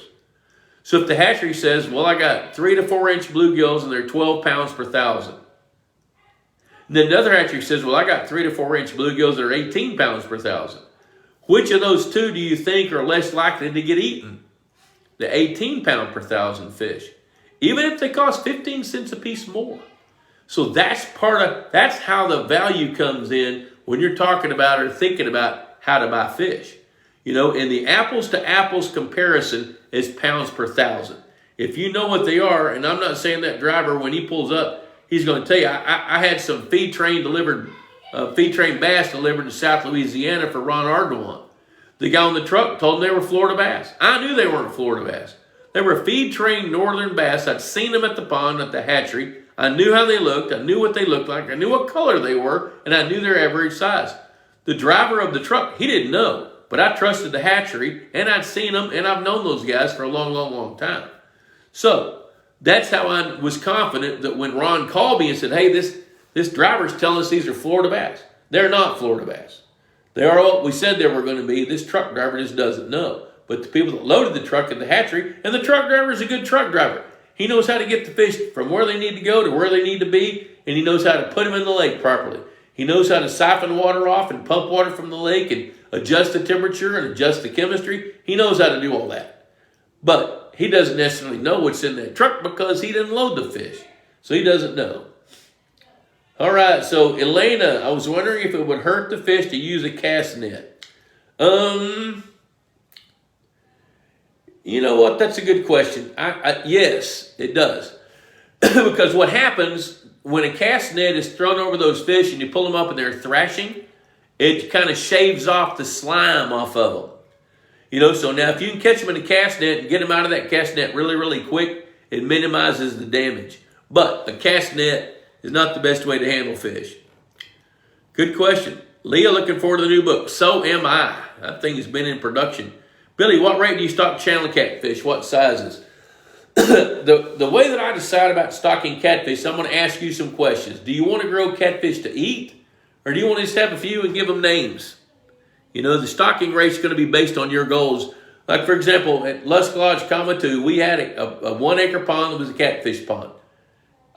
Speaker 2: So if the hatchery says, well, I got 3 to 4 inch bluegills and they're 12 pounds per thousand. And then another hatchery says, well, I got 3 to 4 inch bluegills that are 18 pounds per thousand. Which of those two do you think are less likely to get eaten? The 18 pound per thousand fish, even if they cost 15 cents a piece more. So that's how the value comes in when you're talking about or thinking about how to buy fish. You know, and the apples to apples comparison is pounds per thousand. If you know what they are, and I'm not saying that driver, when he pulls up, he's going to tell you, I had some feed train bass delivered to South Louisiana for Ron Ardoin. The guy on the truck told him they were Florida bass. I knew they weren't Florida bass. They were feed-trained northern bass. I'd seen them at the pond, at the hatchery. I knew how they looked. I knew what they looked like. I knew what color they were, and I knew their average size. The driver of the truck, he didn't know, but I trusted the hatchery, and I'd seen them, and I've known those guys for a long, long, long time. So that's how I was confident that when Ron called me and said, hey, this driver's telling us these are Florida bass. They're not Florida bass. They are what we said they were going to be. This truck driver just doesn't know. But the people that loaded the truck at the hatchery, and the truck driver is a good truck driver. He knows how to get the fish from where they need to go to where they need to be, and he knows how to put them in the lake properly. He knows how to siphon water off and pump water from the lake and adjust the temperature and adjust the chemistry. He knows how to do all that. But he doesn't necessarily know what's in that truck because he didn't load the fish. So he doesn't know. All right, so Elena, I was wondering if it would hurt the fish to use a cast net. You know what? That's a good question. Yes, it does. Because what happens when a cast net is thrown over those fish and you pull them up and they're thrashing, it kind of shaves off the slime off of them. You know, so now if you can catch them in a cast net and get them out of that cast net really, really quick, it minimizes the damage. But a cast net is not the best way to handle fish. Good question. Leah, looking forward to the new book. So am I. That thing has been in production. Billy, what rate do you stock channel catfish? What sizes? The way that I decide about stocking catfish, I'm going to ask you some questions. Do you want to grow catfish to eat? Or do you want to just have a few and give them names? You know, the stocking rate is going to be based on your goals. Like, for example, at Lusk Lodge, Kamatu, we had a 1 acre pond that was a catfish pond.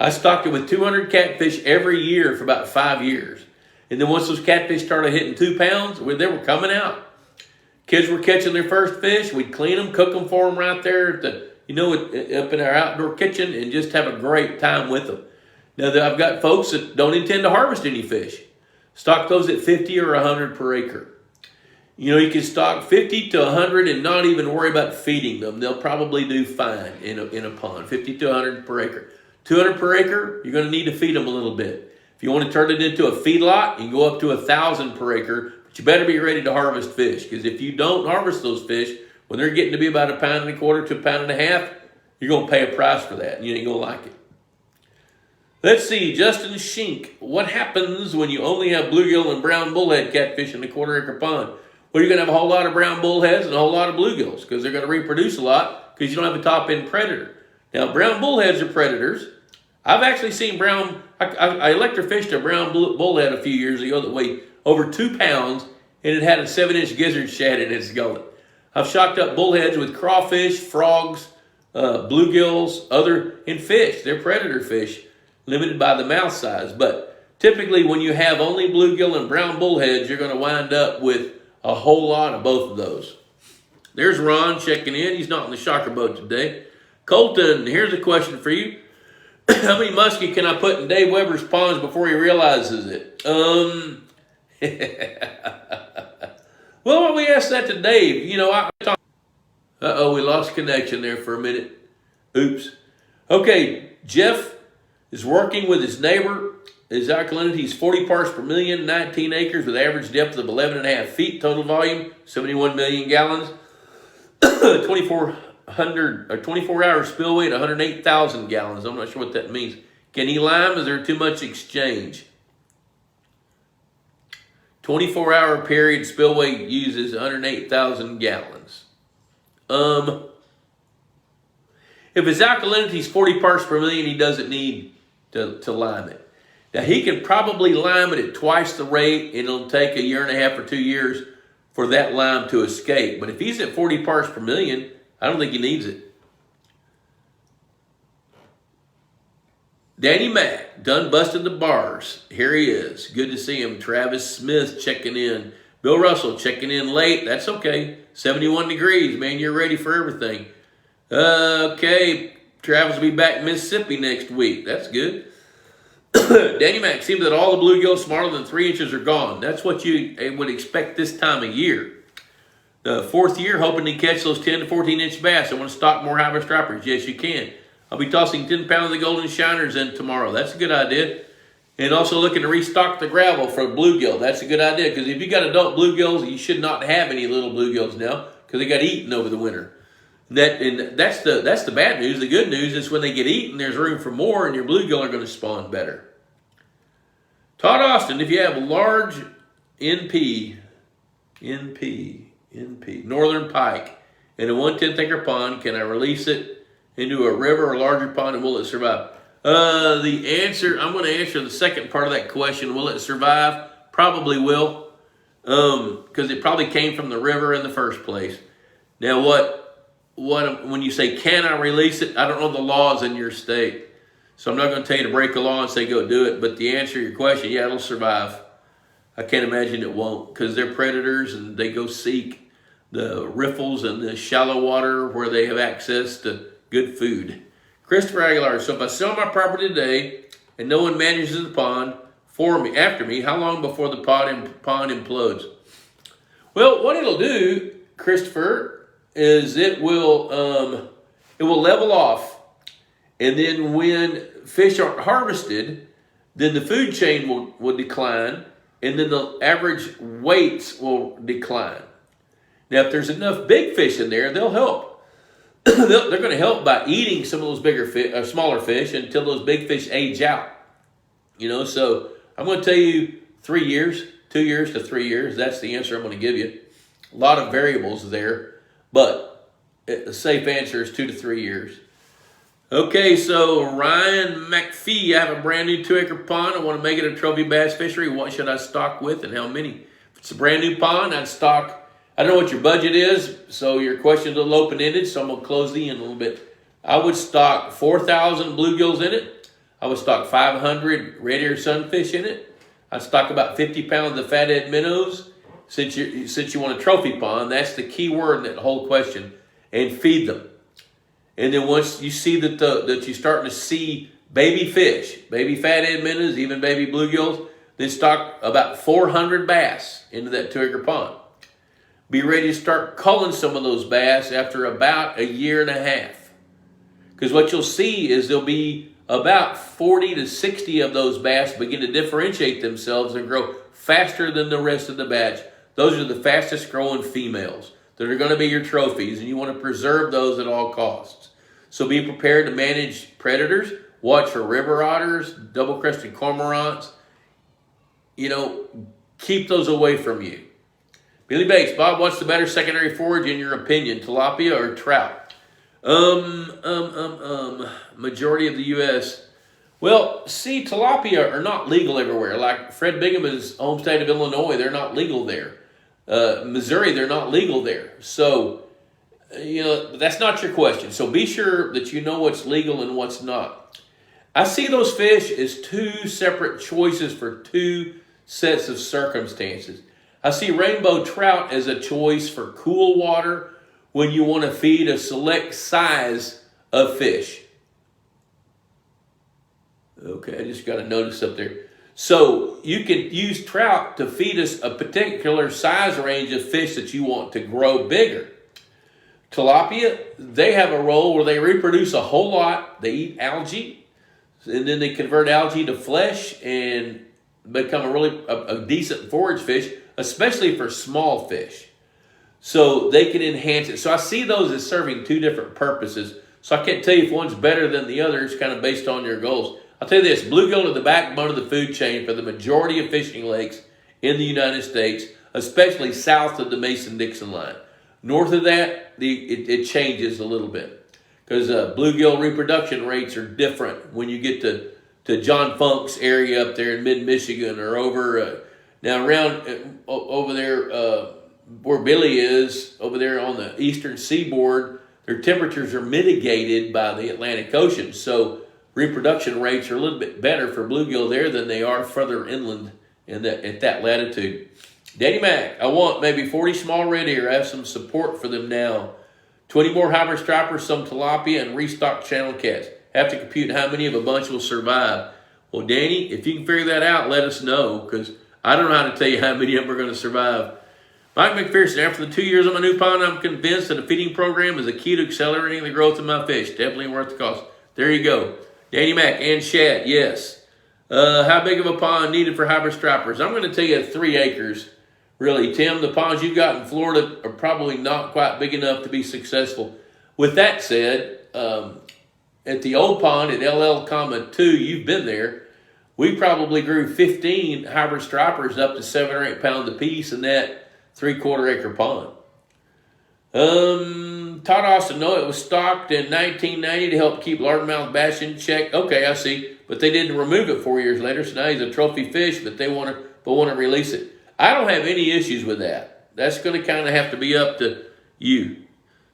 Speaker 2: I stocked it with 200 catfish every year for about 5 years. And then once those catfish started hitting 2 pounds, they were coming out. Kids were catching their first fish. We'd clean them, cook them for them right there at the, up in our outdoor kitchen and just have a great time with them. Now, I've got folks that don't intend to harvest any fish. Stock those at 50 or 100 per acre. You know, you can stock 50 to 100 and not even worry about feeding them. They'll probably do fine in a pond, 50 to 100 per acre. 200 per acre, you're going to need to feed them a little bit. If you want to turn it into a feedlot, you can go up to 1,000 per acre, but you better be ready to harvest fish, because if you don't harvest those fish, when they're getting to be about 1.25 pounds to 1.5 pounds, you're going to pay a price for that, and you ain't going to like it. Let's see, Justin Shink. What happens when you only have bluegill and brown bullhead catfish in a 1/4 acre pond? Well, you're going to have a whole lot of brown bullheads and a whole lot of bluegills, because they're going to reproduce a lot because you don't have a top-end predator. Now, brown bullheads are predators. I've actually seen I electrofished a brown bullhead a few years ago that weighed over 2 pounds, and it had a 7-inch gizzard shad in its gullet. I've shocked up bullheads with crawfish, frogs, bluegills, and fish. They're predator fish, limited by the mouth size. But typically when you have only bluegill and brown bullheads, you're going to wind up with a whole lot of both of those. There's Ron checking in. He's not in the shocker boat today. Colton, here's a question for you. How many muskie can I put in Dave Weber's ponds before he realizes it? Well, we asked that to Dave. You know, uh-oh, we lost connection there for a minute. Oops. Okay, Jeff is working with his neighbor. His alkalinity is 40 parts per million, 19 acres with average depth of 11.5 feet, total volume, 71 million gallons, 24-hour spillway at 108,000 gallons. I'm not sure what that means. Can he lime? Is there too much exchange? 24-hour period spillway uses 108,000 gallons. If his alkalinity is 40 parts per million, he doesn't need to lime it. Now, he can probably lime it at twice the rate, and it'll take 1.5 years or 2 years for that lime to escape. But if he's at 40 parts per million, I don't think he needs it. Danny Mack, done busted the bars. Here he is. Good to see him. Travis Smith checking in. Bill Russell checking in late. That's okay. 71 degrees, man. You're ready for everything. Okay. Travis will be back in Mississippi next week. That's good. Danny Mack, seems that all the bluegills smaller than 3 inches are gone. That's what you would expect this time of year. The 4th year, hoping to catch those 10 to 14-inch bass. I want to stock more hybrid stripers. Yes, you can. I'll be tossing 10 pounds of golden shiners in tomorrow. That's a good idea. And also looking to restock the gravel for bluegill. That's a good idea, because if you got adult bluegills, you should not have any little bluegills now, because they got eaten over the winter. That's the bad news. The good news is when they get eaten, there's room for more, and your bluegill are going to spawn better. Todd Austin, if you have a large NP, northern pike, in a 1/10 acre pond, can I release it into a river or larger pond, and will it survive? The answer, I'm going to answer the second part of that question. Will it survive? Probably will, because it probably came from the river in the first place. Now, when you say, can I release it? I don't know the laws in your state. So I'm not going to tell you to break the law and say go do it. But the answer to your question, yeah, it'll survive. I can't imagine it won't, because they're predators and they go seek the riffles and the shallow water where they have access to good food. Christopher Aguilar, so if I sell my property today and no one manages the pond for me, after me, how long before the pond implodes? Well, what it'll do, Christopher, is it will level off, and then when fish aren't harvested, then the food chain will decline, and then the average weights will decline. Now, if there's enough big fish in there, they'll help. They're going to help by eating some of those smaller fish until those big fish age out. So I'm going to tell you 3 years, 2 years to 3 years. That's the answer I'm going to give you. A lot of variables there, but the safe answer is 2 to 3 years. Okay, so Ryan McPhee, I have a brand new 2-acre pond. I want to make it a trophy bass fishery. What should I stock with and how many? If it's a brand new pond, I'd stock, I don't know what your budget is, so your question's a little open-ended, so I'm going to close the end a little bit. I would stock 4,000 bluegills in it. I would stock 500 red-eared sunfish in it. I'd stock about 50 pounds of fathead minnows. Since you want a trophy pond, that's the key word in that whole question, and feed them. And then once you see that you're starting to see baby fish, baby fathead minnows, even baby bluegills, then stock about 400 bass into that 2-acre pond. Be ready to start culling some of those bass after about 1.5 years. Because what you'll see is there'll be about 40 to 60 of those bass begin to differentiate themselves and grow faster than the rest of the batch. Those are the fastest growing females that are going to be your trophies, and you want to preserve those at all costs. So be prepared to manage predators. Watch for river otters, double-crested cormorants. Keep those away from you. Billy Bates, Bob, what's the better secondary forage in your opinion, tilapia or trout? Majority of the U.S. Well, see, tilapia are not legal everywhere. Like Fred Bingham's home state of Illinois, they're not legal there. Missouri, they're not legal there. So, that's not your question. So be sure that you know what's legal and what's not. I see those fish as 2 separate choices for 2 sets of circumstances. I see rainbow trout as a choice for cool water when you want to feed a select size of fish. Okay, I just got a notice up there. So you can use trout to feed us a particular size range of fish that you want to grow bigger. Tilapia, they have a role where they reproduce a whole lot. They eat algae, and then they convert algae to flesh and become a decent forage fish, especially for small fish. So they can enhance it. So I see those as serving 2 different purposes. So I can't tell you if one's better than the other. It's kind of based on your goals. I'll tell you this, bluegill are the backbone of the food chain for the majority of fishing lakes in the United States, especially south of the Mason-Dixon line. North of that, it changes a little bit because bluegill reproduction rates are different when you get to John Funk's area up there in mid-Michigan or over now around over there where Billy is, over there on the eastern seaboard. Their temperatures are mitigated by the Atlantic Ocean, so reproduction rates are a little bit better for bluegill there than they are further inland at that latitude. Danny Mac, I want maybe 40 small red ear. I have some support for them now. 20 more hybrid stripers, some tilapia, and restock channel cats. Have to compute how many of a bunch will survive. Well, Danny, if you can figure that out, let us know, because I don't know how to tell you how many of them are going to survive. Mike McPherson, after the 2 years on my new pond, I'm convinced that a feeding program is a key to accelerating the growth of my fish. Definitely worth the cost. There you go. Danny Mac and Shad, yes. How big of a pond needed for hybrid stripers? I'm going to tell you 3 acres. Really, Tim, the ponds you've got in Florida are probably not quite big enough to be successful. With that said, at the old pond at LL,2, you've been there, we probably grew 15 hybrid stripers up to 7 or 8 pounds apiece in that 3/4 acre pond. Todd Austin, no, it was stocked in 1990 to help keep largemouth bass in check. Okay, I see. But they didn't remove it 4 years later, so now he's a trophy fish, but they want to release it. I don't have any issues with that. That's going to kind of have to be up to you.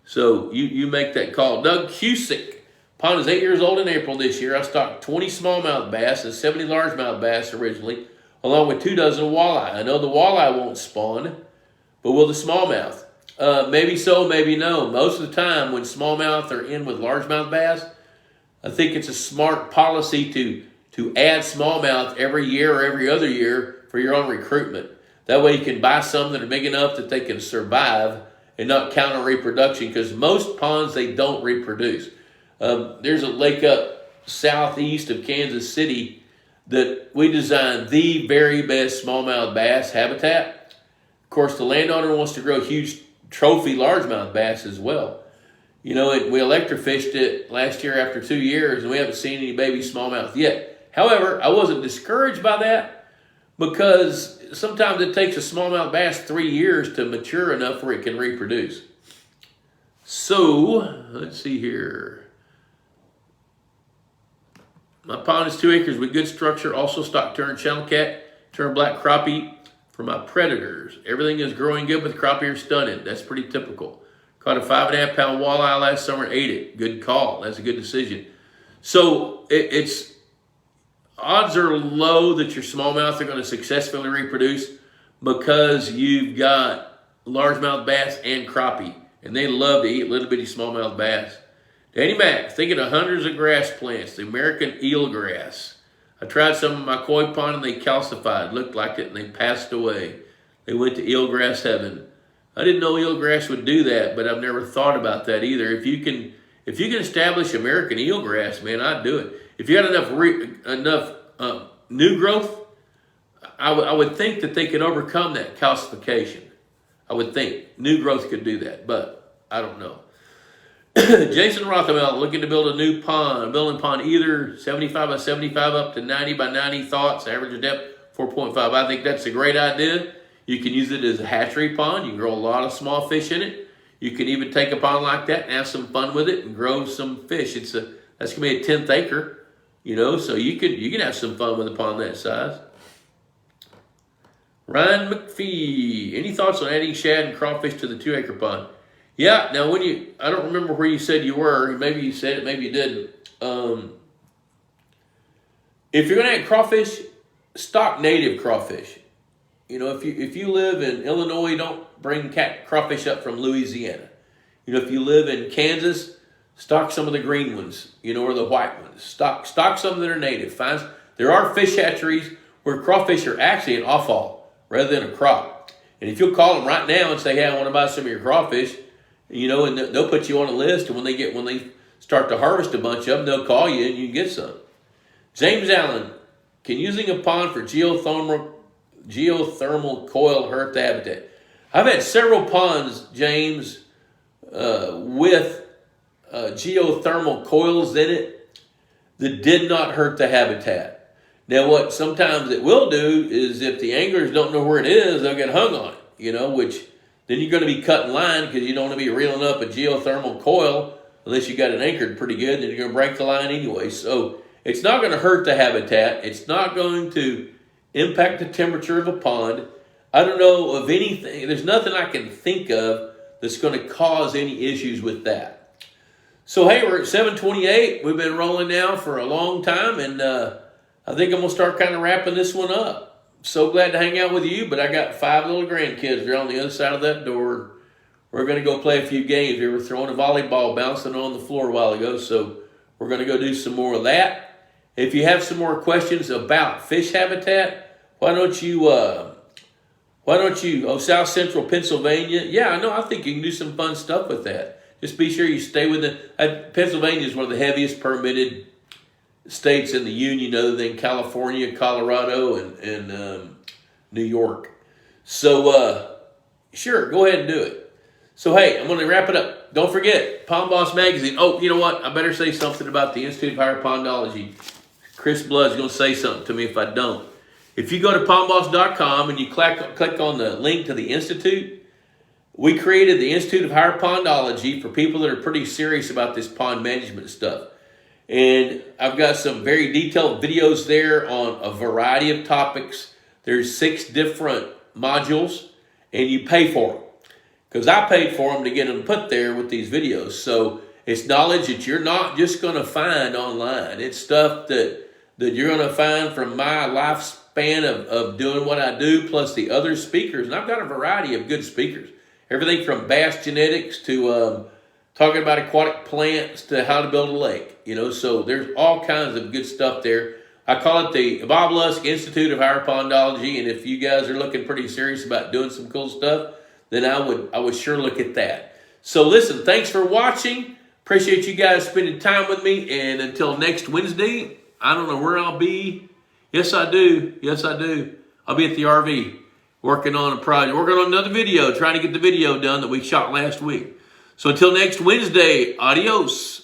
Speaker 2: So you make that call. Doug Cusick, pond is 8 years old in April this year. I stocked 20 smallmouth bass and 70 largemouth bass originally. along with 2 dozen of walleye. I know the walleye won't spawn, but will the smallmouth? Maybe so, maybe no. Most of the time when smallmouth are in with largemouth bass, I think it's a smart policy to add smallmouth every year or every other year for your own recruitment. That way you can buy some that are big enough that they can survive and not count on reproduction, because most ponds, they don't reproduce. There's a lake up southeast of Kansas City that we designed the very best smallmouth bass habitat. Of course, the landowner wants to grow huge trophy largemouth bass as well. You know, we electrofished it last year after 2 years, and we haven't seen any baby smallmouth yet. However, I wasn't discouraged by that, because sometimes it takes a smallmouth bass 3 years to mature enough where it can reproduce. So, let's see here. My pond is 2 acres with good structure, also stock tern, channel cat, tern black crappie for my predators. Everything is growing good, but the crappie are stunted. That's pretty typical. Caught a 5.5 pound walleye last summer and ate it. Good call. That's a good decision. So it's odds are low that your smallmouth are going to successfully reproduce, because you've got largemouth bass and crappie, and they love to eat little bitty smallmouth bass. Danny Mac, thinking of hundreds of grass plants, the American eelgrass. I tried some in my koi pond and they calcified, looked like it, and they passed away. They went to eelgrass heaven. I didn't know eelgrass would do that, but I've never thought about that either. If you can establish American eelgrass, man, I'd do it. If you got enough new growth, I would think that they could overcome that calcification. I would think new growth could do that, but I don't know. Jason Rothamel, looking to build a new pond. Building pond either 75 by 75 up to 90 by 90 thoughts. Average depth 4.5. I think that's a great idea. You can use it as a hatchery pond. You can grow a lot of small fish in it. You can even take a pond like that and have some fun with it and grow some fish. That's gonna be a 10th acre, you know, so you can have some fun with a pond that size. Ryan McPhee, any thoughts on adding shad and crawfish to the 2 acre pond? Yeah, now I don't remember where you said you were. Maybe you said it, maybe you didn't. If you're going to add crawfish, stock native crawfish. You know, if you live in Illinois, don't bring crawfish up from Louisiana. You know, if you live in Kansas, stock some of the green ones, you know, or the white ones. Stock some that are native. There are fish hatcheries where crawfish are actually an offal rather than a crop. And if you'll call them right now and say, hey, I want to buy some of your crawfish, you know, and they'll put you on a list, and when they start to harvest a bunch of them, they'll call you and you can get some. James Allen, can using a pond for geothermal coil hurt the habitat? I've had several ponds, James, with geothermal coils in it that did not hurt the habitat. Now, what sometimes it will do is if the anglers don't know where it is, they'll get hung on it, you know, which then you're going to be cutting line because you don't want to be reeling up a geothermal coil unless you got it anchored pretty good, and you're going to break the line anyway. So it's not going to hurt the habitat. It's not going to impact the temperature of a pond. I don't know of anything. There's nothing I can think of that's going to cause any issues with that. So, hey, we're at 7:28. We've been rolling now for a long time, and I think I'm going to start kind of wrapping this one up. So glad to hang out with you, but I got 5 little grandkids. They're on the other side of that door. We're going to go play a few games. We were throwing a volleyball, bouncing on the floor a while ago, so we're going to go do some more of that. If you have some more questions about fish habitat, why don't you, South Central Pennsylvania? Yeah, I know. I think you can do some fun stuff with that. Just be sure you stay with it. Pennsylvania is one of the heaviest permitted states in the union, other than California, Colorado, and New York. So, sure, go ahead and do it. So, hey, I'm going to wrap it up. Don't forget, Pond Boss Magazine. Oh, you know what? I better say something about the Institute of Higher Pondology. Chris Blood's going to say something to me if I don't. If you go to pondboss.com and you click on the link to the Institute, we created the Institute of Higher Pondology for people that are pretty serious about this pond management stuff. And I've got some very detailed videos there on a variety of topics. There's 6 different modules, and you pay for them. Because I paid for them to get them put there with these videos. So it's knowledge that you're not just going to find online. It's stuff that you're going to find from my life's span of doing what I do, plus the other speakers. And I've got a variety of good speakers. Everything from bass genetics to talking about aquatic plants to how to build a lake. So there's all kinds of good stuff there. I call it the Bob Lusk Institute of Higher Pondology, and if you guys are looking pretty serious about doing some cool stuff, then I would sure look at that. So listen, thanks for watching. Appreciate you guys spending time with me, and until next Wednesday, I don't know where I'll be. Yes, I do. I'll be at the RV working on a project, working on another video, trying to get the video done that we shot last week. So until next Wednesday, adios.